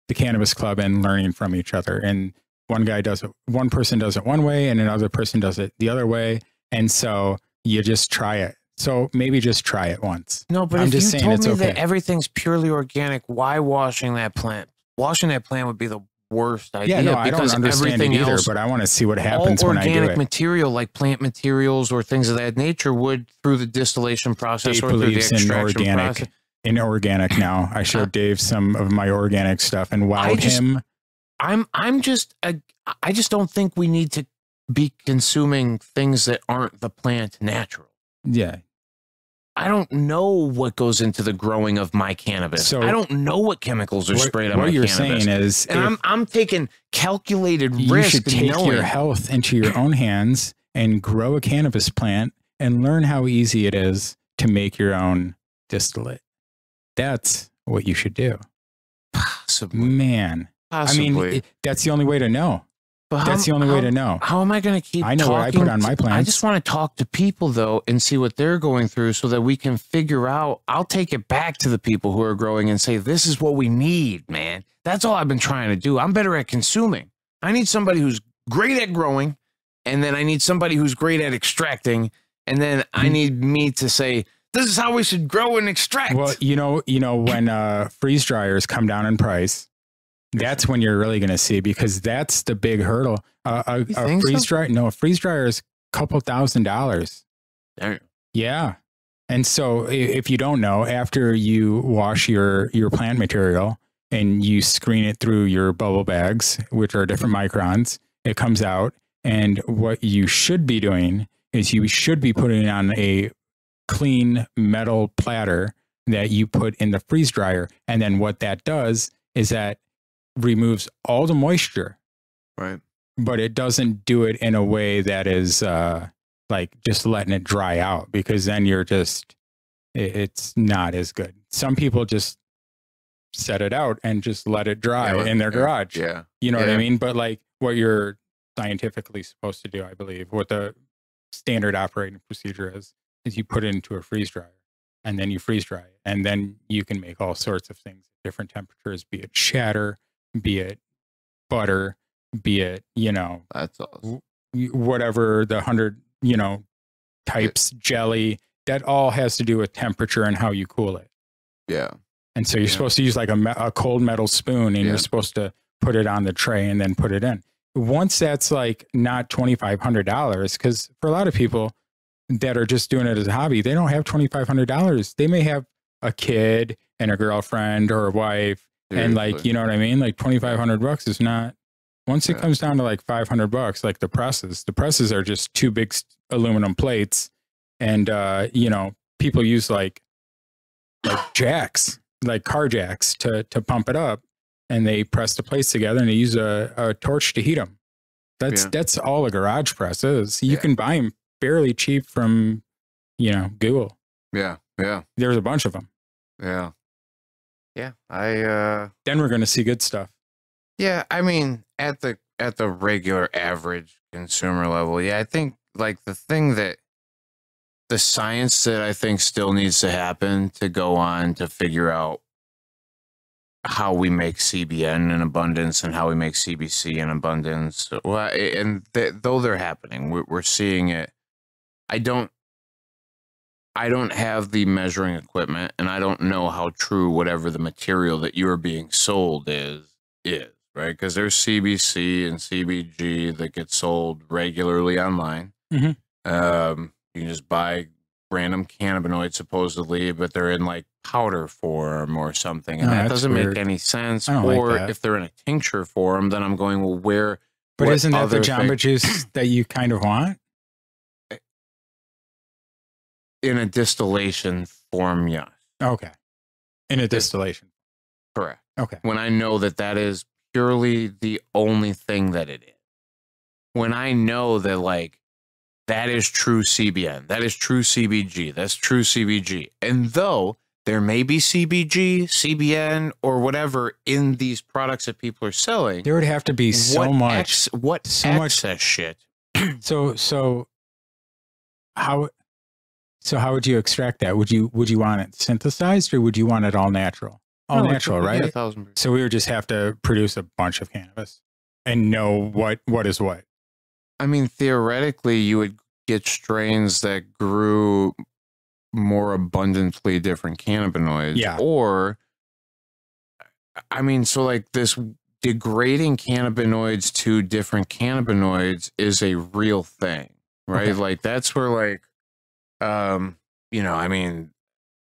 the Cannabis Club and learning from each other. And one person does it one way, and another person does it the other way, and so you just try it. So maybe just try it once. No, but I'm if just you saying told it's me okay. that everything's purely organic, why washing that plant? Washing that plant would be the worst idea. Yeah, no, I don't understand it either, else, but I want to see what happens when I do it. Organic material like plant materials or things of that nature would, through the distillation process Dave or through the believes extraction process. in organic now. I showed Dave some of my organic stuff and wowed him. I just don't think we need to be consuming things that aren't the plant natural. Yeah. I don't know what goes into the growing of my cannabis. So I don't know what chemicals are sprayed on my cannabis. What you're saying is, and I'm taking calculated risk. You should take your health into your own hands and grow a cannabis plant and learn how easy it is to make your own distillate. That's what you should do. Possibly. Man. Possibly. I mean, that's the only way to know. But that's the only way to know. How am I going to keep I know what I put on my plants. I just want to talk to people, though, and see what they're going through so that we can figure out. I'll take it back to the people who are growing and say, this is what we need, man. That's all I've been trying to do. I'm better at consuming. I need somebody who's great at growing, and then I need somebody who's great at extracting, and then I need me to say, this is how we should grow and extract. Well, you know when freeze dryers come down in price, that's when you're really going to see, because that's the big hurdle. A freeze dryer, no, a freeze dryer is a couple $1,000s. Yeah. And so if you don't know, after you wash your plant material and you screen it through your bubble bags, which are different microns, it comes out. And what you should be doing is you should be putting it on a clean metal platter that you put in the freeze dryer. And then what that does is that removes all the moisture, Right. but it doesn't do it in a way that is like just letting it dry out, because then you're just, it's not as good. Some people just set it out and just let it dry in their garage. Yeah. You know what I mean? But like what you're scientifically supposed to do, I believe, what the standard operating procedure is you put it into a freeze dryer and then you freeze dry it. And then you can make all sorts of things at different temperatures, be it shatter, be it butter, be it, you know, That's awesome. whatever the 100, you know, types, jelly, that all has to do with temperature and how you cool it. Yeah. And so you're supposed to use like a cold metal spoon, and you're supposed to put it on the tray and then put it in. Once that's like not $2,500, because for a lot of people that are just doing it as a hobby, they don't have $2,500. They may have a kid and a girlfriend or a wife. Seriously. And like, you know what I mean? Like $2,500 is not, once it comes down to like $500, like the presses are just two big aluminum plates. And, you know, people use like jacks, like car jacks to pump it up, and they press the plates together and they use a torch to heat them. That's all a garage press is. You can buy them fairly cheap from, you know, Google. Yeah. Yeah. There's a bunch of them. Yeah. Yeah. Then we're going to see good stuff. Yeah. I mean, at the regular average consumer level. Yeah. I think like the science that I think still needs to happen to go on to figure out how we make CBN in abundance and how we make CBC in abundance. Well, and though they're happening, we're seeing it. I don't have the measuring equipment, and I don't know how true whatever the material that you're being sold is, right? Because there's CBC and CBG that get sold regularly online. Mm-hmm. You can just buy random cannabinoids supposedly, but they're in like powder form or something. And that doesn't make any sense. Or like if they're in a tincture form, then I'm going, well, where? But isn't that the Jamba Juice that you kind of want? In a distillation form, yes. Okay. In a distillation. Correct. Okay. When I know that is purely the only thing that it is. When I know that like, that is true CBN. That is true CBG. That's true CBG. And though there may be CBG, CBN, or whatever in these products that people are selling, there would have to be so much excess shit. So how would you extract that? Would you want it synthesized, or would you want it all natural? All natural, right? 1,000%. So we would just have to produce a bunch of cannabis and know what is what. I mean, theoretically, you would get strains that grew more abundantly different cannabinoids. Yeah. Or, I mean, so like this degrading cannabinoids to different cannabinoids is a real thing, right? Okay. Like that's where like, you know, I mean,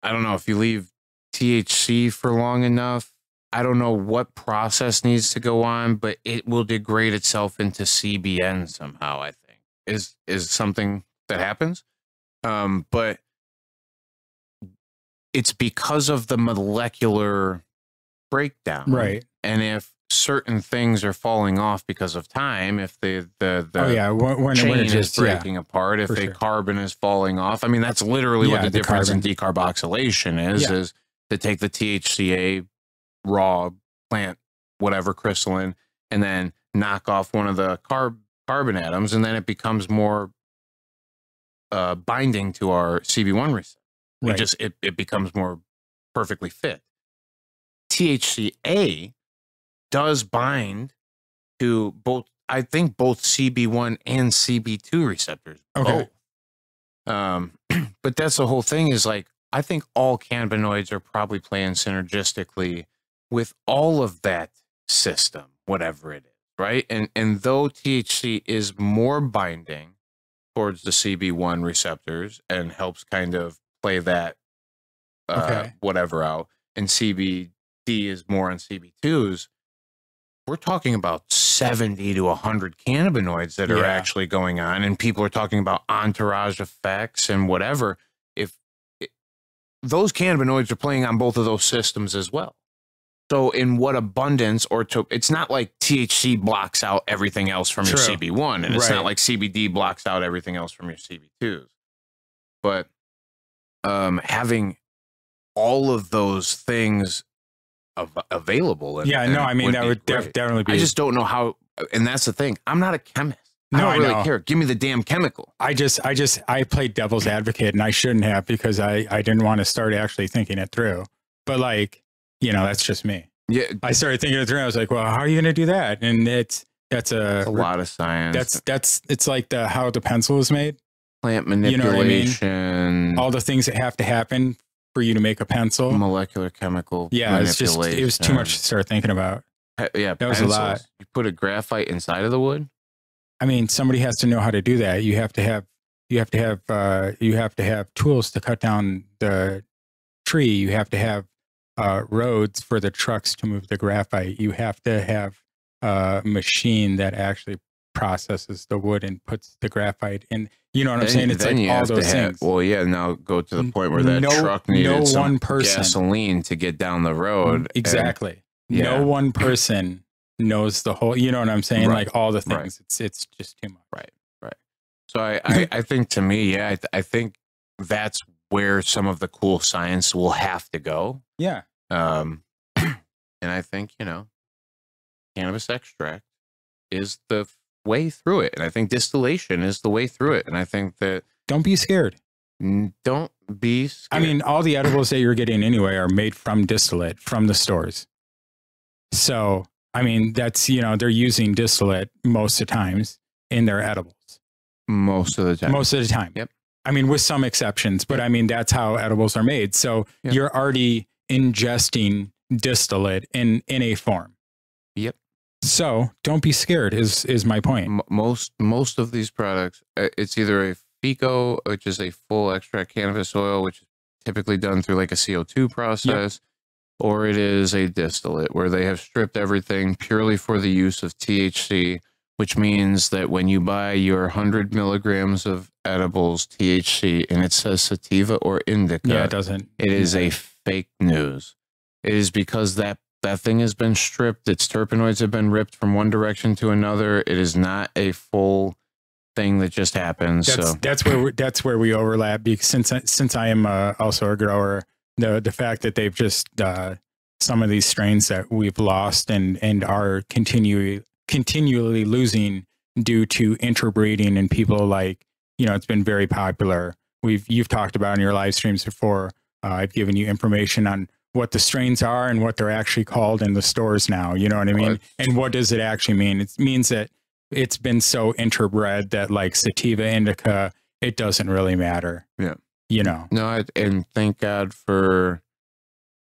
I don't know if you leave THC for long enough, I don't know what process needs to go on, but it will degrade itself into CBN somehow, I think, is something that happens. But it's because of the molecular breakdown. Right. And if certain things are falling off because of time, if the when chain is breaking apart, if a carbon is falling off, I mean, that's literally what the difference in decarboxylation is to take the THCA raw plant, whatever crystalline, and then knock off one of the carbon atoms, and then it becomes more binding to our CB1 receptor. Right. It becomes more perfectly fit. THCA does bind to both, I think both CB1 and CB2 receptors. Okay. Both. But that's the whole thing is like, I think all cannabinoids are probably playing synergistically with all of that system, whatever it is, right? And though THC is more binding towards the CB1 receptors and helps kind of play that whatever out, and CBD is more on CB2s, we're talking about 70 to 100 cannabinoids that are actually going on, and people are talking about entourage effects and whatever. If those cannabinoids are playing on both of those systems as well. So in what abundance or to, it's not like THC blocks out everything else from your CB1, and it's not like CBD blocks out everything else from your CB2s. But having all of those things available. And, yeah, no, I mean, that would definitely be. I just don't know how, and that's the thing. I'm not a chemist. I don't really care. Give me the damn chemical. I played devil's advocate, and I shouldn't have, because I didn't want to start actually thinking it through. But like, you know, that's just me. Yeah. I started thinking it through. I was like, well, how are you going to do that? And that's a lot of science. It's like how the pencil is made. Plant manipulation. You know what I mean? All the things that have to happen for you to make a pencil. Molecular chemical. Yeah, it was too much to start thinking about. Yeah, that was a lot. You put a graphite inside of the wood? I mean, somebody has to know how to do that. You have to have tools to cut down the tree. You have to have roads for the trucks to move the graphite. You have to have a machine that actually processes the wood and puts the graphite in. You know what I'm saying? It's like all those things. Well, yeah, now go to the point where that truck needed some gasoline to get down the road. Exactly. No one person knows the whole, you know what I'm saying? Like all the things. It's just too much. Right. So I think, to me, I think that's where some of the cool science will have to go. Yeah. And I think, you know, cannabis extract is the way through it. And I think distillation is the way through it. And I think that... Don't be scared. Don't be scared. I mean, all the edibles that you're getting anyway are made from distillate from the stores. So, I mean, that's, you know, they're using distillate most of the times in their edibles. Most of the time. Most of the time. Yep. I mean, with some exceptions, but I mean, that's how edibles are made. So you're already ingesting distillate in a form. Yep. So don't be scared is my point. Most of these products, it's either a FICO, which is a full extract cannabis oil, which is typically done through like a CO2 process, or it is a distillate where they have stripped everything purely for the use of THC, which means that when you buy your 100 milligrams of edibles THC and it says sativa or indica, it doesn't. It is a fake news. It is because that thing has been stripped. Its terpenoids have been ripped from one direction to another. It is not a full thing that just happens. That's where we overlap. Because since I am also a grower, the fact that they've just some of these strains that we've lost and are continually losing due to interbreeding, and people like, you know, it's been very popular. You've talked about in your live streams before. I've given you information on what the strains are and what they're actually called in the stores now. You know what I mean? And what does it actually mean? It means that it's been so interbred that like sativa, indica, it doesn't really matter. Yeah. You know? No, and thank God for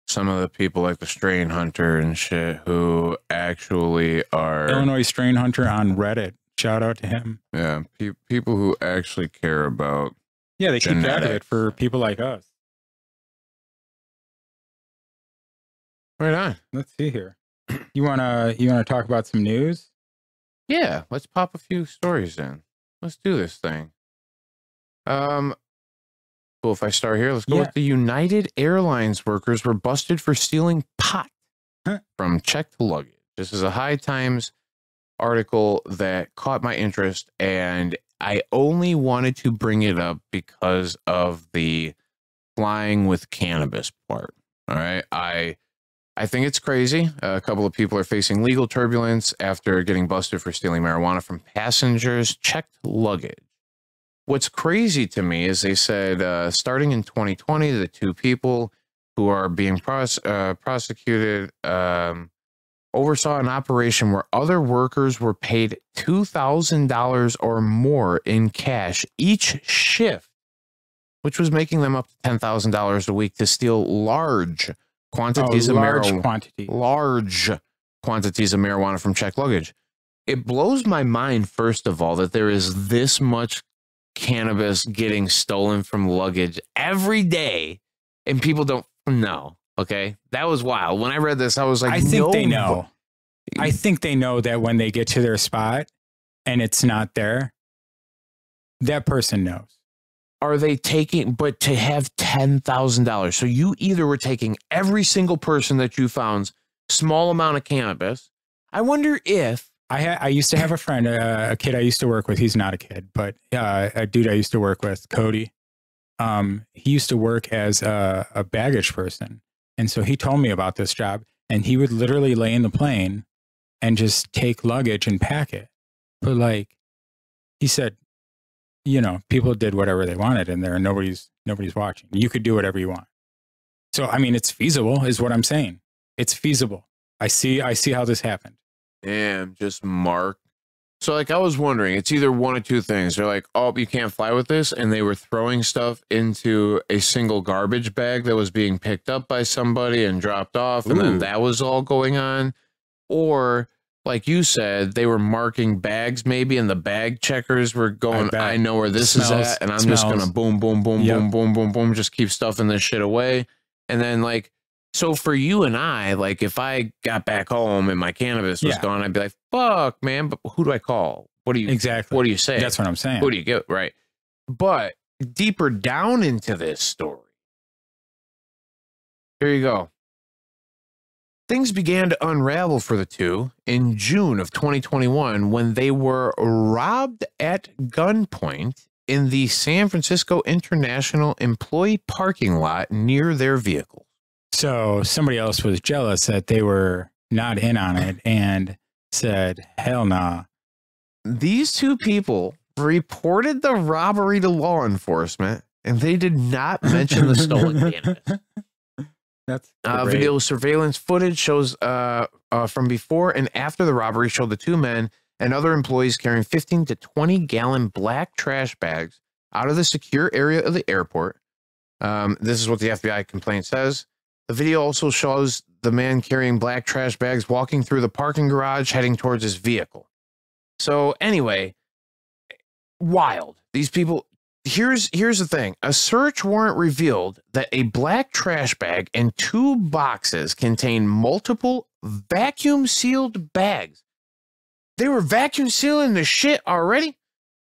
some of the people like the Strain Hunter and shit who actually are... Illinois Strain Hunter on Reddit. Shout out to him. Yeah. People who actually care about... Yeah, they keep track of it for people like us. Right on. Let's see here. You wanna talk about some news? Yeah, let's pop a few stories in. Let's do this thing. Cool. If I start here, let's go with the United Airlines workers were busted for stealing pot from checked luggage. This is a High Times article that caught my interest, and I only wanted to bring it up because of the flying with cannabis part. All right. I think it's crazy. A couple of people are facing legal turbulence after getting busted for stealing marijuana from passengers' checked luggage. What's crazy to me is they said starting in 2020, the two people who are being prosecuted oversaw an operation where other workers were paid $2,000 or more in cash each shift, which was making them up to $10,000 a week to steal large quantities of marijuana from checked luggage. It blows my mind, first of all, that there is this much cannabis getting stolen from luggage every day and people don't know. Okay, that was wild. When I read this, I was like, I think they know. I think they know that when they get to their spot and it's not there, that person knows. Are they taking, but to have $10,000? So you either were taking every single person that you found small amount of cannabis. I wonder if I used to have a friend, a kid I used to work with. He's not a kid, but a dude I used to work with, Cody. He used to work as a baggage person. And so he told me about this job, and he would literally lay in the plane and just take luggage and pack it. But like he said, you know, people did whatever they wanted in there and nobody's watching. You could do whatever you want. So, I mean, it's feasible is what I'm saying. It's feasible. I see how this happened. Damn, just Mark. So, like, I was wondering, it's either one of two things. They're like, oh, you can't fly with this. And they were throwing stuff into a single garbage bag that was being picked up by somebody and dropped off. And then that was all going on. Or, like you said, they were marking bags maybe, and the bag checkers were going, I know where this is at. And I'm just going to boom, boom, boom, boom, boom, boom, boom, just keep stuffing this shit away. And then, like, so for you and I, like, if I got back home and my cannabis was gone, I'd be like, fuck, man, but who do I call? What do you exactly? What do you say? That's what I'm saying. Who do you get? Right. But deeper down into this story, here you go. Things began to unravel for the two in June of 2021 when they were robbed at gunpoint in the San Francisco International Employee parking lot near their vehicle. So somebody else was jealous that they were not in on it and said, hell nah. These two people reported the robbery to law enforcement, and they did not mention the stolen cannabis. That's video surveillance footage shows from before and after the robbery showed the two men and other employees carrying 15 to 20-gallon black trash bags out of the secure area of the airport. This is what the FBI complaint says. The video also shows the man carrying black trash bags walking through the parking garage heading towards his vehicle. So anyway, wild. These people, here's the thing. A search warrant revealed that a black trash bag and 2 boxes contain multiple vacuum sealed bags. They were vacuum sealing the shit already.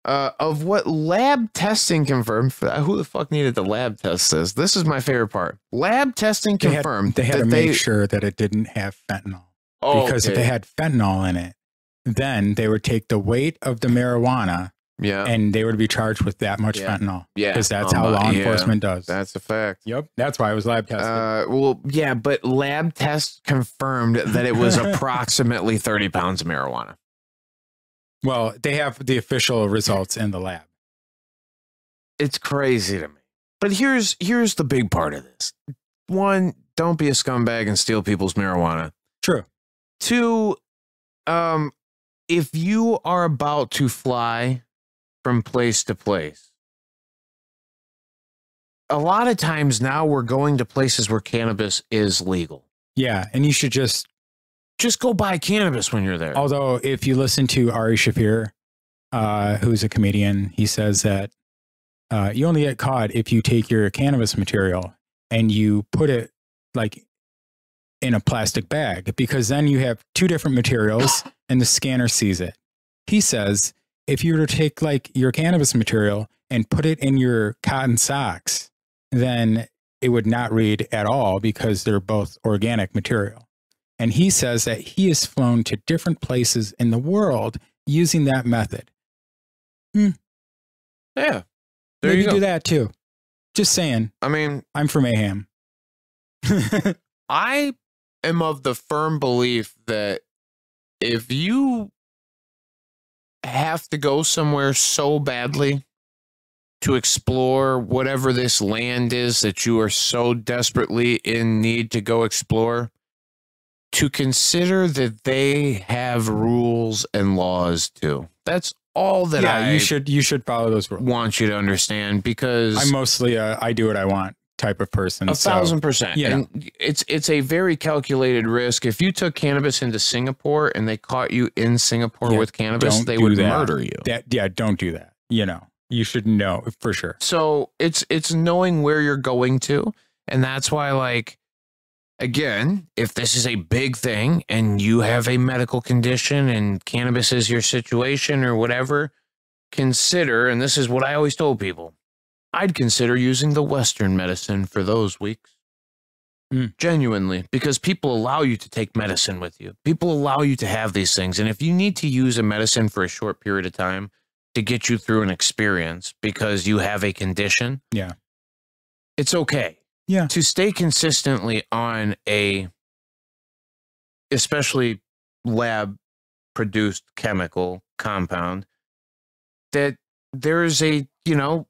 Of what lab testing confirmed. Who the fuck needed the lab test this? This is my favorite part. Lab testing confirmed they had to make sure that it didn't have fentanyl. Oh, because if it had fentanyl in it, then they would take the weight of the marijuana and they would be charged with that much fentanyl. Yeah. Because that's how law enforcement does. That's a fact. Yep. That's why it was lab tested. Well, yeah, but lab tests confirmed that it was approximately 30 pounds of marijuana. Well, they have the official results in the lab. It's crazy to me. But here's the big part of this. 1, don't be a scumbag and steal people's marijuana. True. 2, if you are about to fly from place to place, a lot of times now we're going to places where cannabis is legal. Yeah, and you should just go buy cannabis when you're there. Although, if you listen to Ari Shafir, who's a comedian, he says that you only get caught if you take your cannabis material and you put it like in a plastic bag, because then you have 2 different materials and the scanner sees it. He says if you were to take like your cannabis material and put it in your cotton socks, then it would not read at all because they're both organic material. And he says that he has flown to different places in the world using that method. Yeah. There Maybe you do that too. Just saying. I mean, I'm for mayhem. I am of the firm belief that if you have to go somewhere so badly to explore whatever this land is that you are so desperately in need to go explore, to consider that they have rules and laws too. That's all that you should follow those rules. Want you to understand, because I'm mostly I do what I want type of person. 1,000%. Yeah. And it's a very calculated risk. If you took cannabis into Singapore and they caught you in Singapore with cannabis, they would murder you. Don't do that. You know, you should know for sure. So it's knowing where you're going to. And that's why, like, again, if this is a big thing and you have a medical condition and cannabis is your situation or whatever, consider, and this is what I always told people, I'd consider using the Western medicine for those weeks. Genuinely, because people allow you to take medicine with you. People allow you to have these things. And if you need to use a medicine for a short period of time to get you through an experience because you have a condition, yeah, it's okay. Yeah. To stay consistently on a, especially lab produced chemical compound, that there is a, you know,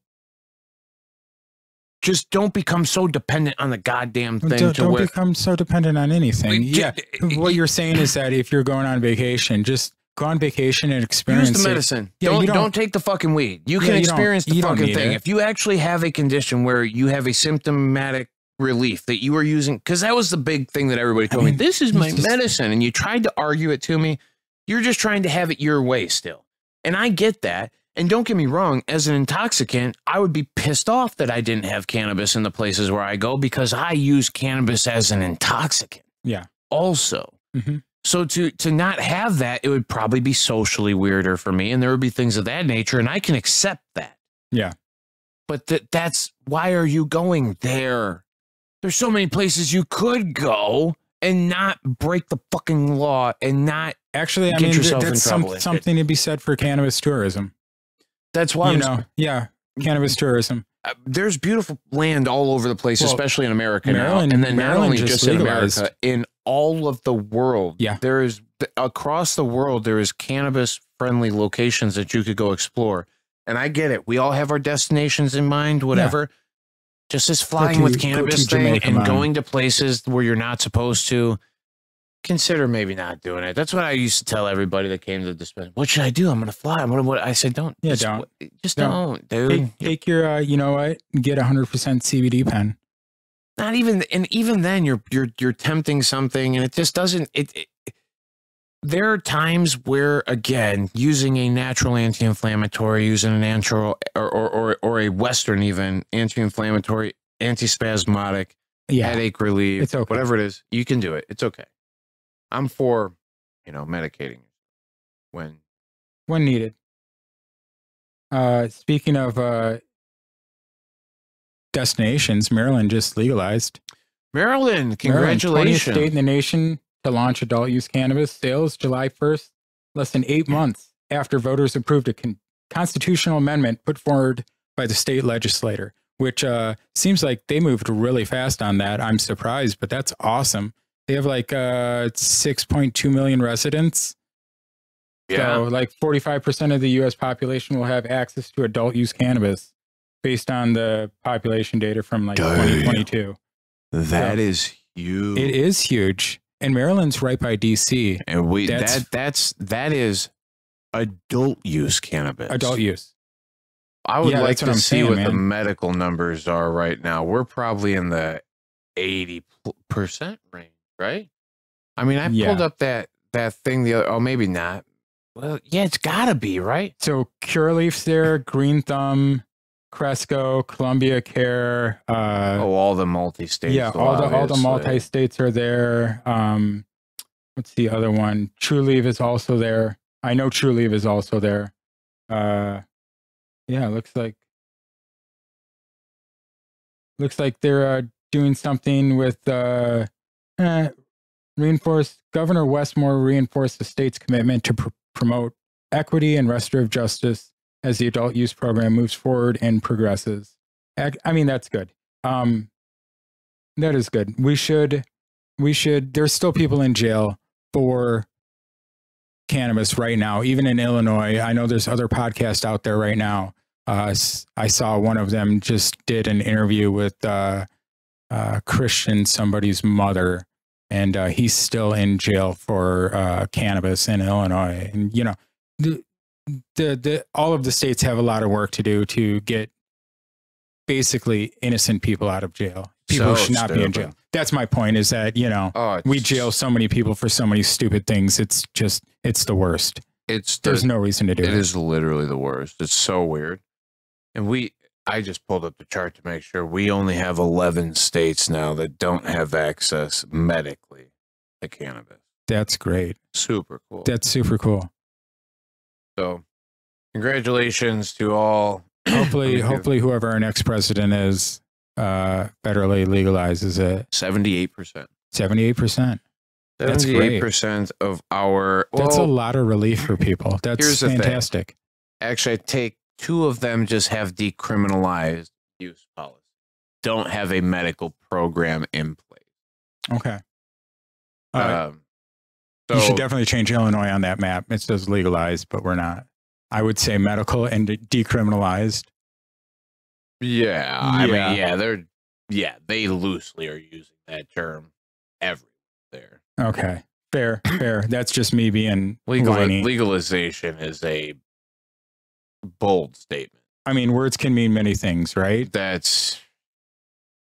just don't become so dependent on the goddamn thing. Don't become so dependent on anything. Yeah. What you're saying is that if you're going on vacation, just go on vacation and experience use the medicine. Yeah, don't take the fucking weed. You can experience the fucking thing. If you actually have a condition where you have a symptomatic relief that you are using, because that was the big thing that everybody told me, this is my medicine, and you tried to argue it to me, you're just trying to have it your way still. And I get that. And don't get me wrong, as an intoxicant, I would be pissed off that I didn't have cannabis in the places where I go because I use cannabis as an intoxicant. Yeah. Also. So to not have that, it would probably be socially weirder for me, and there would be things of that nature, and I can accept that. Yeah. But that's why are you going there? There's so many places you could go and not break the fucking law and not actually, I mean, that's something to be said for cannabis tourism. That's why, cannabis tourism. There's beautiful land all over the place, especially in America Maryland, now. And then not only just in legalized. America, in all of the world. Yeah. There is, across the world, there is cannabis-friendly locations that you could go explore. And I get it. We all have our destinations in mind, whatever. Yeah. Just as flying with cannabis thing and going to places where you're not supposed to, consider maybe not doing it. That's what I used to tell everybody that came to the dispensary. What should I do? I'm going to fly. I said, don't. Yeah, don't, dude. Take your, you know what? Get 100% CBD pen. Not even, and even then you're tempting something, and it just doesn't, there are times where, again, using a natural anti-inflammatory, using a natural or a Western even anti-inflammatory, antispasmodic, headache relief, it's okay. Whatever it is, you can do it. It's okay. I'm for, medicating when needed. Speaking of destinations, Maryland just legalized. Maryland, congratulations. 20th state in the nation to launch adult use cannabis sales July 1st, less than 8 months after voters approved a constitutional amendment put forward by the state legislature, which seems like they moved really fast on that. I'm surprised, but that's awesome. They have like 6.2 million residents. Yeah. So like 45% of the U.S. population will have access to adult use cannabis based on the population data from like 2022. That is huge. It is huge. And Maryland's right by D.C. And that is adult use cannabis. Adult use. I would like to see what the medical numbers are right now. We're probably in the 80% range. Right? I mean, I pulled up that thing the other, oh, maybe not. Well, yeah, it's gotta be, right? So Curaleaf's there, Green Thumb, Cresco, Columbia Care. All the multi-states. Yeah, all the multi-states are there. What's the other one? Trulieve is also there. I know Trulieve is also there. Yeah, looks like they're doing something with Governor Westmore reinforced the state's commitment to promote equity and restorative justice as the adult use program moves forward and progresses. I mean, that's good. That is good. We should, there's still people in jail for cannabis right now, even in Illinois. I know there's other podcasts out there right now. I saw one of them just did an interview with Christian, somebody's mother, and he's still in jail for cannabis in Illinois. And all of the states have a lot of work to do to get basically innocent people out of jail. People who should not be in jail. That's my point, is that, we jail so many people for so many stupid things. It's the worst. There's no reason to do it. It is literally the worst. It's so weird. And I just pulled up the chart to make sure we only have 11 states now that don't have access medically to cannabis. That's great. Super cool. That's super cool. So, congratulations to all. Hopefully whoever our next president is federally legalized? Is it 78%. 78%? That's great. 78% of our. That's a lot of relief for people. That's here's the fantastic. thing. Actually, I take 2 of them just have decriminalized use policy. Don't have a medical program in place. Okay. So you should definitely change Illinois on that map. It says legalized, but we're not. I would say medical and decriminalized. Yeah. I mean, they loosely are using that term everywhere there. Okay. Fair. That's just me being whiny. Legalization is a bold statement. I mean, words can mean many things, right? That's,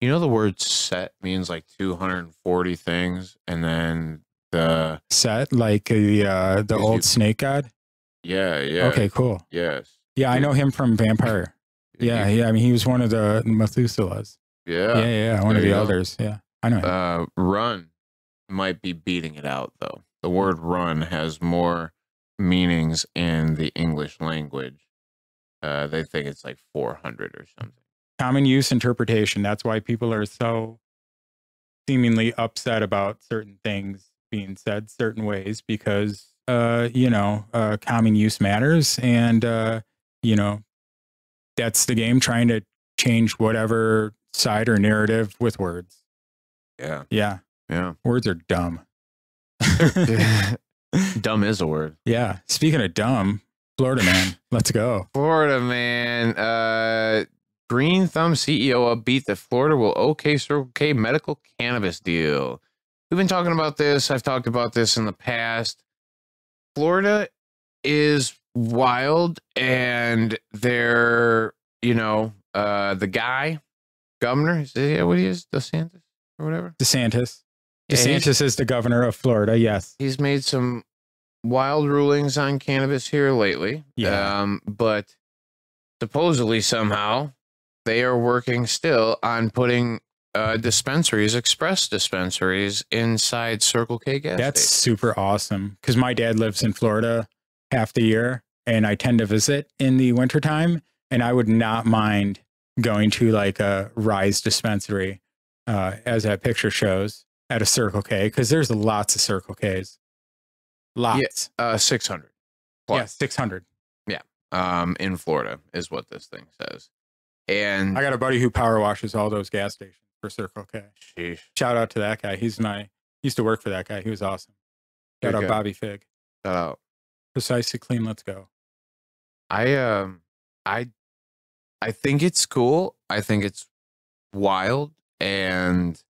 the word set means like 240 things, and then the set, like the old snake god. Yeah. Okay, cool. Yes. Yeah, I know him from Vampire. Yeah. I mean, he was one of the Methuselahs. Yeah. One of the elders. Yeah, I know him. Run might be beating it out, though. The word run has more meanings in the English language. They think it's like 400 or something. Common use interpretation. That's why people are so seemingly upset about certain things being said certain ways, because, common use matters. And, that's the game, trying to change whatever side or narrative with words. Yeah. Words are dumb. Dumb is a word. Yeah. Speaking of dumb, Florida man, let's go. Florida man. Green Thumb CEO upbeat that Florida will okay Circle K medical cannabis deal. We've been talking about this. I've talked about this in the past. Florida is wild, and they're, the governor, is that what he is? DeSantis or whatever? DeSantis. DeSantis is the governor of Florida, yes. He's made some wild rulings on cannabis here lately. Yeah. But supposedly somehow they are working still on putting express dispensaries inside Circle K gas That's stations. super awesome, because my dad lives in Florida half the year, and I tend to visit in the wintertime, and I would not mind going to like a Rise dispensary, as that picture shows, at a Circle K, because there's lots of Circle Ks. Lots. 600. Plus. Yeah, 600. Yeah. In Florida is what this thing says. And I got a buddy who power washes all those gas stations for Circle K. Sheesh. Shout out to that guy. Used to work for that guy. He was awesome. Shout out Bobby Fig. Shout out. Precisely Clean. Let's go. I think it's cool. I think it's wild, and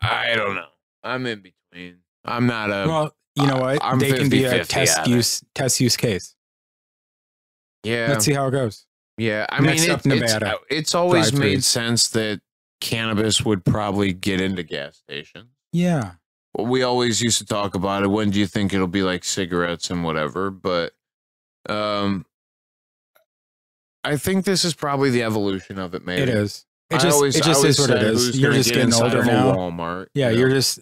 I don't know. I'm in between. I'm not a. Well, you know what? I'm they can be a 50-50 test use case. Yeah. Let's see how it goes. Yeah. I Next mean, up, Nevada. it's always Drive-thrus. made sense that cannabis would probably get into gas stations. Yeah. Well, we always used to talk about it. When do you think it'll be like cigarettes and whatever? But I think this is probably the evolution of it, maybe. It is. It just is what it is. You're just getting older now. Walmart. Yeah, you're just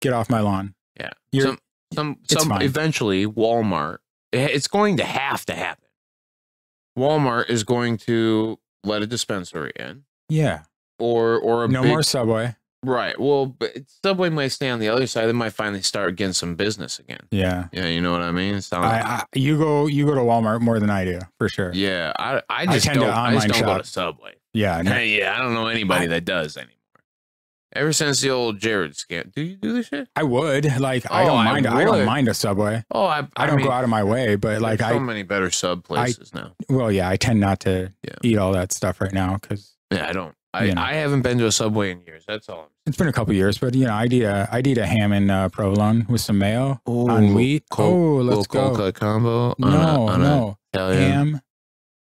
get off my lawn. Yeah. Some eventually Walmart. It's going to have to happen. Walmart is going to let a dispensary in. Yeah. Or a no more Subway. Right. Well, but Subway might stay on the other side. They might finally start getting some business again. Yeah. Yeah, you know what I mean? You go to Walmart more than I do, for sure. Yeah. I just tend to online shop. go to Subway. Yeah. No. Yeah, I don't know anybody that does anymore. Ever since the old Jared scam. Do you do this shit? I would. Like, I don't mind a Subway. Oh, I don't go out of my way, but like so many better sub places now. Well, yeah, I tend not to eat all that stuff right now, because I don't. I haven't been to a Subway in years. That's all. It's been a couple years, but I'd eat a ham and provolone with some mayo on wheat. Let's go. Cold cut combo. No. Ham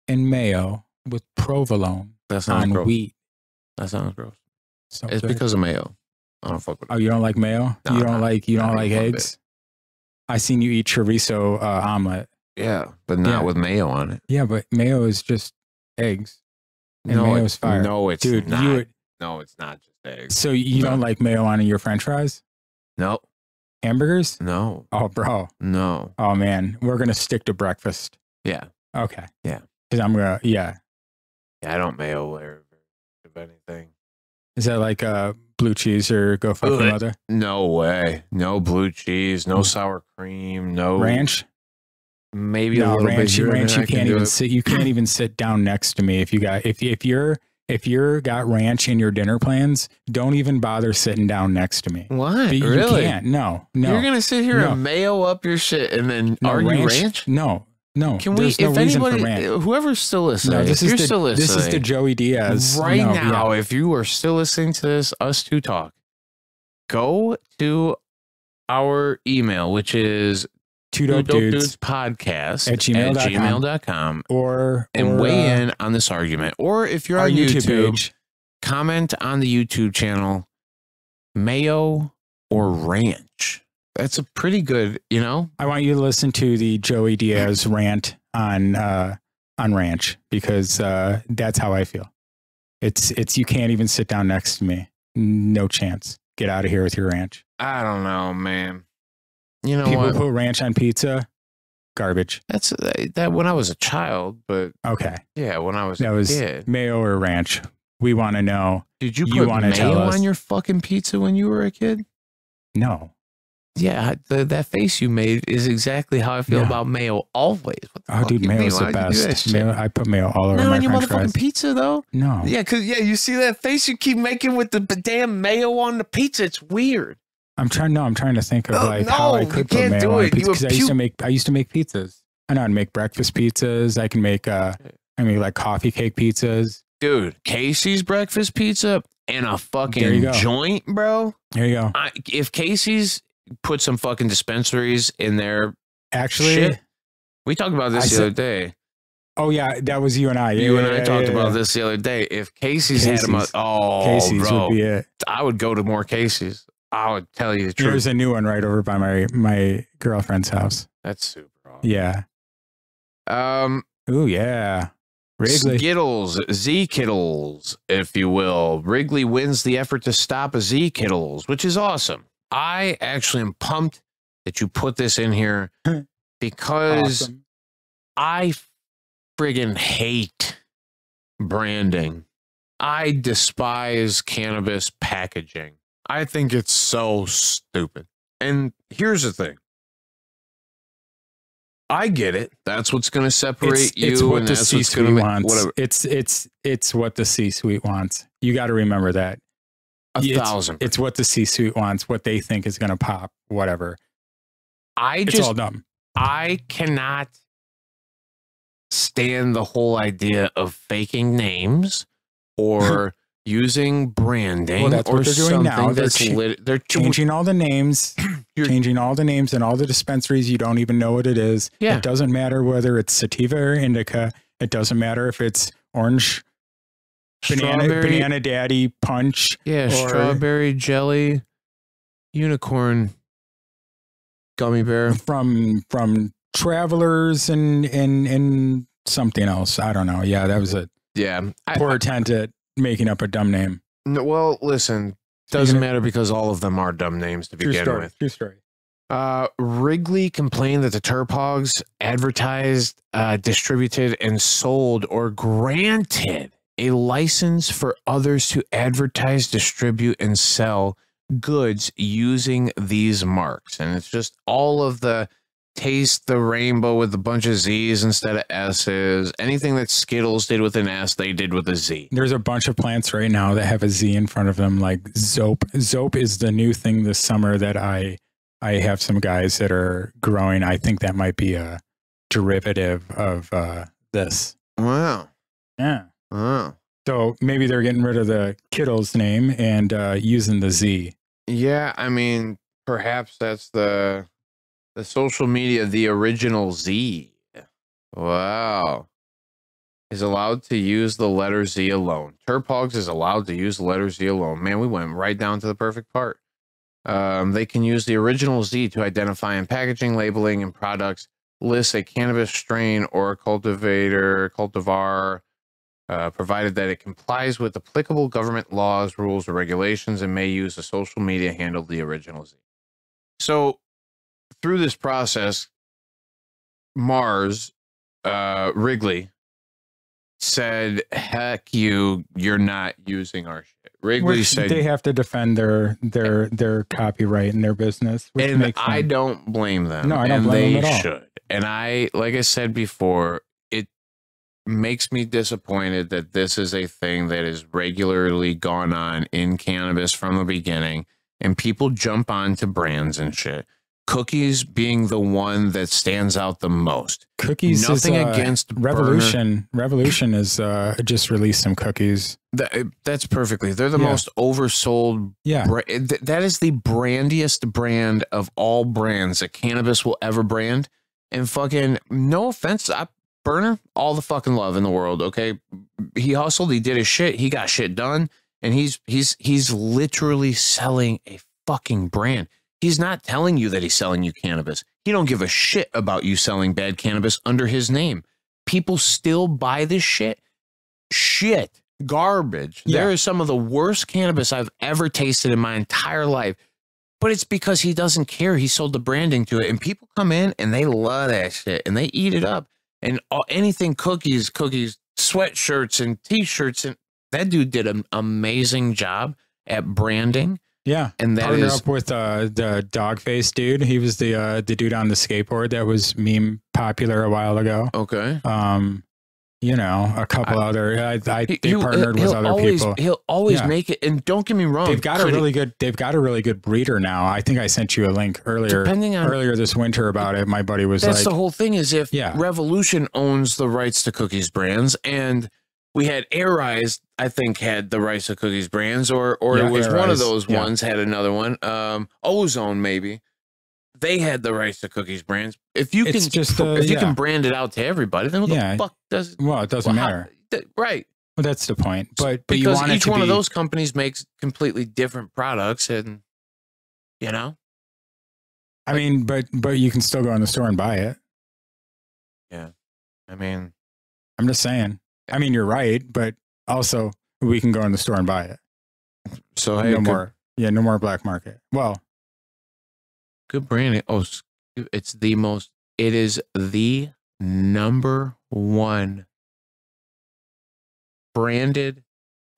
and mayo with provolone on gross. wheat. That sounds gross. So it's good. Because of mayo. I don't fuck with it. Oh, you don't like mayo? No, you don't like eggs? I seen you eat chorizo omelet. Yeah, but not with mayo on it. Yeah, but mayo is just eggs. And mayo is fire. No, it's Dude, not. No, it's not just eggs. So you don't like mayo on your French fries? No. Hamburgers? No. Oh, bro. No. Oh, man. We're going to stick to breakfast. Yeah. Okay. Yeah. Because I'm going to, I don't mayo wherever. anything. Is that like blue cheese or go fuck your mother? No way. No blue cheese. No sour cream. No Ranch. Maybe No a little ranch. bit. Ranch. You can't even sit. You can't even sit down next to me if you got if you're got ranch in your dinner plans. Don't even bother sitting down next to me. What? You Really? can't. No. You're gonna sit here and mayo up your shit and then argue ranch? No. Can there's we? no if reason anybody, for ranch. whoever's still listening, No, this if is you're the, still listening, this is the Joey Diaz right now. Yeah. If you are still listening to this, us two talk, go to our email, which is Two Dope Dudes podcast at gmail.com, or weigh in on this argument. Or if you're on YouTube page. Comment on the YouTube channel, mayo or ranch. That's a pretty good, you know. I want you to listen to the Joey Diaz rant on ranch because that's how I feel. It's you can't even sit down next to me. No chance. Get out of here with your ranch. I don't know, man. You know People what? put ranch on pizza. Garbage. That's that when I was a child, but okay. Yeah, when I was a kid. Mayo or ranch. We want to know. Did you put mayo on your fucking pizza when you were a kid? No. Yeah, that face you made is exactly how I feel about mayo always. Oh, dude, mayo's the best. Mayo, I put mayo all over my on your French motherfucking fries. pizza, though. No. Yeah, because you see that face you keep making with the damn mayo on the pizza. It's weird. I'm trying to think of how I could put mayo on pizza because I used to make pizzas. I know how to make breakfast pizzas. I can make like coffee cake pizzas. Dude, Casey's breakfast pizza and a fucking joint, bro. There you go. If Casey's put some fucking dispensaries in there. Actually, shit, we talked about this the other day. Oh yeah, that was you and I. You and I talked about this the other day. If Casey's had them, Casey's bro, would be it. I would go to more Casey's. I would tell you the truth. There's a new one right over by my girlfriend's house. That's super awesome. Yeah. Oh yeah. Wrigley. Skittles, Z-Kittles, if you will. Wrigley wins the effort to stop a Z-Kittles, which is awesome. I actually am pumped that you put this in here because I friggin' hate branding. I despise cannabis packaging. I think it's so stupid. And here's the thing. I get it. That's what's going to separate you. It's what and the that's C-suite wants. Whatever. It's what the C-suite wants. You got to remember that. 1,000%. It's what the C-suite wants. What they think is going to pop. Whatever. It's all dumb. I cannot stand the whole idea of faking names or using branding. Well, that's what they're doing now. They're changing all the names. Changing all the names and all the dispensaries. You don't even know what it is. Yeah. It doesn't matter whether it's sativa or indica. It doesn't matter if it's orange, banana daddy punch. Yeah, or strawberry jelly, unicorn, gummy bear. From Travelers and something else. I don't know. Yeah, that was a poor attempt at making up a dumb name. No, well, listen. Doesn't matter because all of them are dumb names to begin with. True story. Wrigley complained that the Terpogs advertised, distributed, and sold or granted a license for others to advertise, distribute, and sell goods using these marks. And it's just all of the taste the rainbow with a bunch of Z's instead of S's. Anything that Skittles did with an S, they did with a Z. There's a bunch of plants right now that have a Z in front of them, like Zope. Zope is the new thing this summer that I have some guys that are growing. I think that might be a derivative of this. Wow. Yeah. Wow. So maybe they're getting rid of the Kittles name and using the Z. Yeah, I mean, perhaps that's the social media, the original Z. Wow. Is allowed to use the letter Z alone. Terpogs is allowed to use the letter Z alone. Man, we went right down to the perfect part. They can use the original Z to identify in packaging, labeling, and products, list a cannabis strain or a cultivar, provided that it complies with applicable government laws, rules, or regulations, and may use a social media handle the original Z. So, through this process, Wrigley said, "Heck you're not using our shit." Wrigley said they have to defend their copyright and their business, which and makes I sense. don't blame them. No, I don't and blame them they at all. should. And like I said before, it makes me disappointed that this is a thing that is regularly gone on in cannabis from the beginning, and people jump onto brands and shit. Cookies being the one that stands out the most. Cookies Nothing is, against Revolution. Revolution is just released some cookies. That's perfectly. They're the most oversold. Yeah. That is the brandiest brand of all brands that cannabis will ever brand. And fucking, no offense, Burner, all the fucking love in the world. Okay, he hustled. He did his shit. He got shit done, and he's literally selling a fucking brand. He's not telling you that he's selling you cannabis. He don't give a shit about you selling bad cannabis under his name. People still buy this shit. Shit. Garbage. Yeah. There is some of the worst cannabis I've ever tasted in my entire life. But it's because he doesn't care. He sold the branding to it. And people come in and they love that shit. And they eat it up. And anything cookies, sweatshirts, and T-shirts. And that dude did an amazing job at branding. Yeah, and that partner is up with the dog face dude. He was the dude on the skateboard that was meme popular a while ago. Okay, you know, a couple other. They partnered with other people. He'll always make it. And don't get me wrong, they've got a really good breeder now. I think I sent you a link earlier this winter about it. My buddy was that's the whole thing. Is if Revolution owns the rights to Cookies brands and. We had Air Rise, I think, had the rights to Cookies brands, or it was one of those ones had another one. Ozone, maybe. They had the rights to Cookies brands. If you can you can brand it out to everybody, then what the fuck does it? Well, it doesn't matter. Right. Well, that's the point. But because you want each one of those companies makes completely different products, and you know. I mean, but you can still go in the store and buy it. Yeah. I mean, I'm just saying. I mean, you're right, but also we can go in the store and buy it. So hey, no more black market. Well, good branding. Oh, it is the #1 branded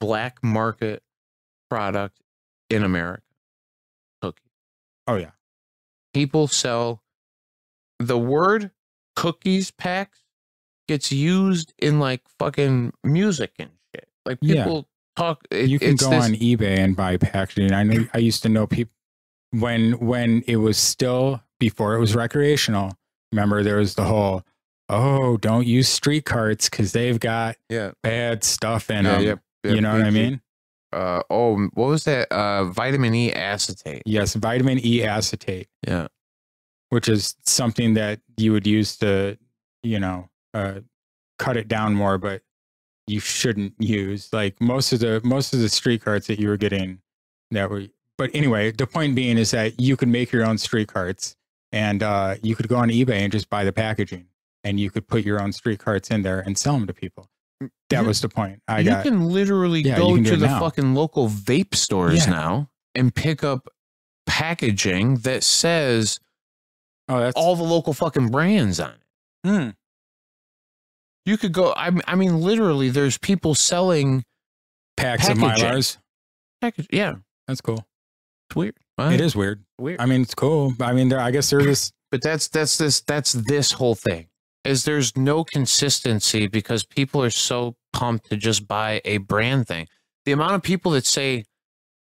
black market product in America. Cookies. Oh yeah. People sell the word cookies packs. Gets used in like fucking music and shit. Like people talk. You can go on eBay and buy packaging. I used to know people when it was still before it was recreational. Remember, there was the whole don't use street carts because they've got bad stuff in them. Yep, you know what I mean? What was that? Vitamin E acetate. Yes, vitamin E acetate. Yeah, which is something that you would use to, cut it down more, but you shouldn't use like most of the street carts that you were getting that were. But anyway, the point being is that you could make your own street carts, and you could go on eBay and just buy the packaging, and you could put your own street carts in there and sell them to people. That was the point. You can literally go to the fucking local vape stores now and pick up packaging that says all the local fucking brands on it. You could go. I mean, literally, there's people selling packs of Mylars. Yeah, that's cool. It's weird. It is weird. I mean, it's cool. I mean, I guess there's this. But that's this whole thing. Is there's no consistency because people are so pumped to just buy a brand thing. The amount of people that say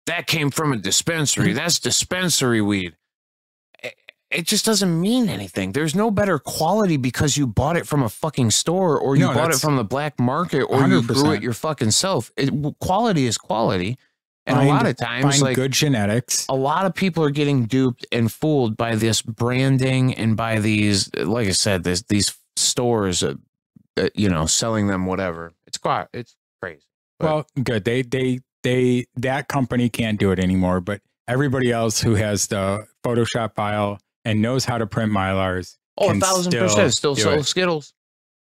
that came from a dispensary, that's dispensary weed. It just doesn't mean anything. There's no better quality because you bought it from a fucking store or you bought it from the black market or 100%. You grew it your fucking self. Quality is quality. And a lot of times, like good genetics, a lot of people are getting duped and fooled by this branding and by these, like I said, these stores, selling them whatever. It's crazy. Well, good. That company can't do it anymore, but everybody else who has the Photoshop file and knows how to print Mylars. 1,000% still sell Skittles.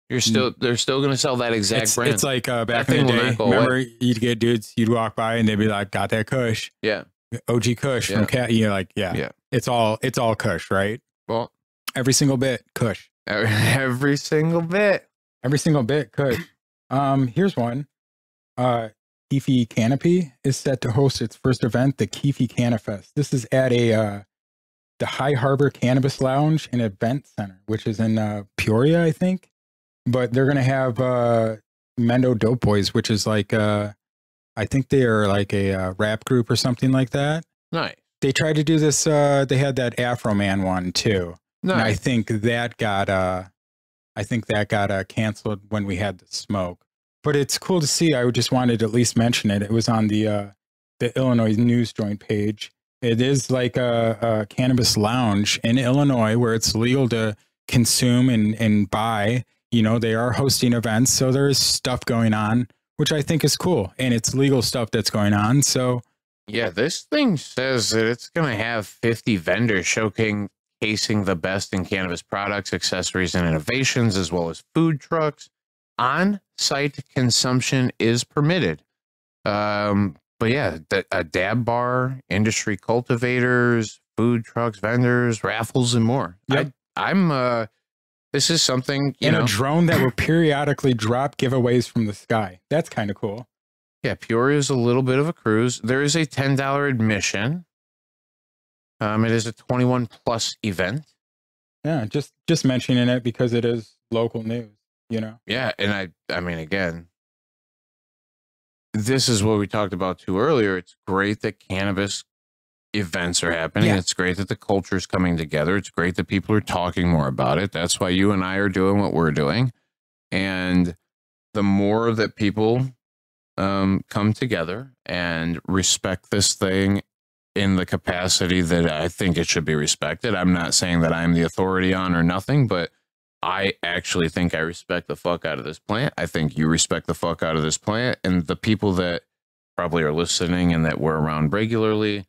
They're still going to sell that exact brand. It's like back in the day. Remember, you'd get dudes, you'd walk by and they'd be like, "Got that Kush?" Yeah, OG Kush from Cat. You're like, yeah. It's all Kush, right? Well, every single bit Kush. Every single bit Kush. Here's one. Keefe Canopy is set to host its first event, the Keefe Canifest. This is at the High Harbor Cannabis Lounge and Event Center, which is in Peoria, I think. But they're going to have Mendo Dope Boys, which is like, I think they are like a rap group or something like that. Nice. They tried to do this. They had that Afro Man one too. Nice. And I think that got canceled when we had the smoke. But it's cool to see. I just wanted to at least mention it. It was on the Illinois News Joint page. It is like a cannabis lounge in Illinois where it's legal to consume and buy. You know, they are hosting events, so there's stuff going on, which I think is cool. And it's legal stuff that's going on. So yeah, this thing says that it's going to have 50 vendors showcasing the best in cannabis products, accessories, and innovations, as well as food trucks. On-site consumption is permitted. But yeah, a dab bar, industry cultivators, food trucks, vendors, raffles, and more. Yep. This is something, and a drone that will periodically drop giveaways from the sky. That's kind of cool. Yeah, Peoria is a little bit of a cruise. There is a $10 admission. It is a 21 plus event. Yeah, just mentioning it because it is local news, you know? Yeah, and I mean, again, this is what we talked about too earlier. It's great that cannabis events are happening. Yeah. It's great that the culture is coming together. It's great that people are talking more about it. That's why you and I are doing what we're doing. And the more that people come together and respect this thing in the capacity that I think it should be respected. I'm not saying that I'm the authority on or nothing, but I actually think I respect the fuck out of this plant. I think you respect the fuck out of this plant, and the people that probably are listening and that we're around regularly,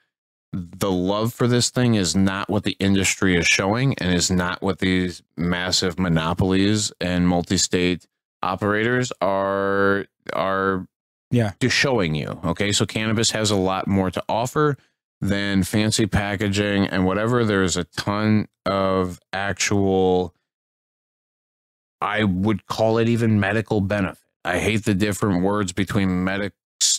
the love for this thing is not what the industry is showing and is not what these massive monopolies and multi-state operators are just showing you. Okay, so cannabis has a lot more to offer than fancy packaging and whatever. There's a ton of actual, I would call it even medical benefit. I hate the different words between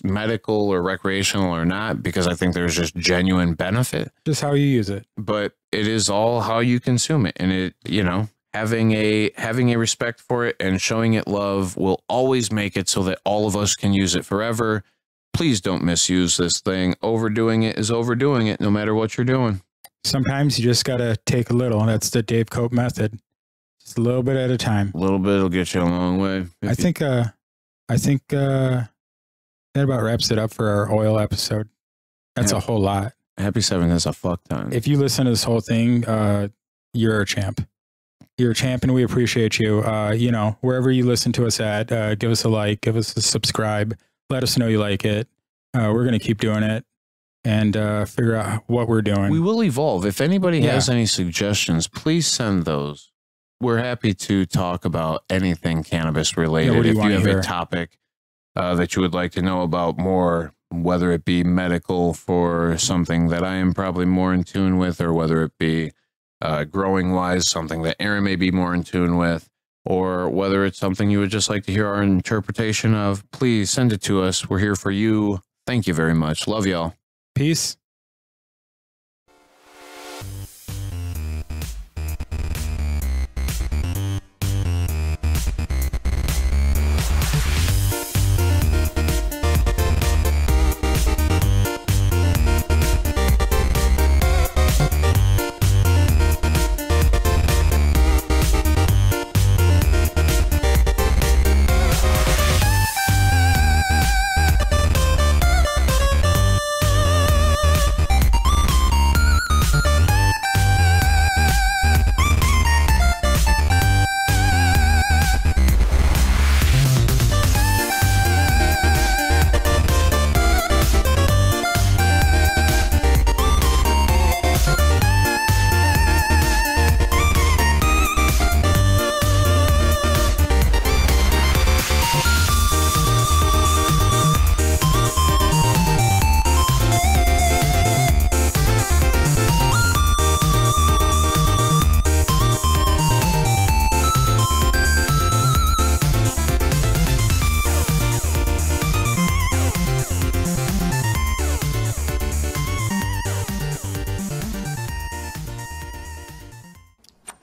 medical or recreational or not, because I think there's just genuine benefit. Just how you use it. But it is all how you consume it. And it, you know, having a respect for it and showing it love will always make it so that all of us can use it forever. Please don't misuse this thing. Overdoing it is overdoing it, no matter what you're doing. Sometimes you just got to take a little. That's the Dave Cope method. Just a little bit at a time. A little bit will get you a long way. I think that about wraps it up for our oil episode. That's a whole lot. Happy 7th is a fuck ton. If you listen to this whole thing, you're a champ. You're a champ, and we appreciate you. You know, wherever you listen to us at, give us a like, give us a subscribe. Let us know you like it. We're going to keep doing it and figure out what we're doing. We will evolve. If anybody has any suggestions, please send those. We're happy to talk about anything cannabis related. Yeah, if you have a topic that you would like to know about more, whether it be medical for something that I am probably more in tune with, or whether it be growing wise, something that Aaron may be more in tune with, or whether it's something you would just like to hear our interpretation of, please send it to us. We're here for you. Thank you very much. Love y'all. Peace.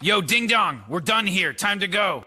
Yo, ding dong, we're done here. Time to go.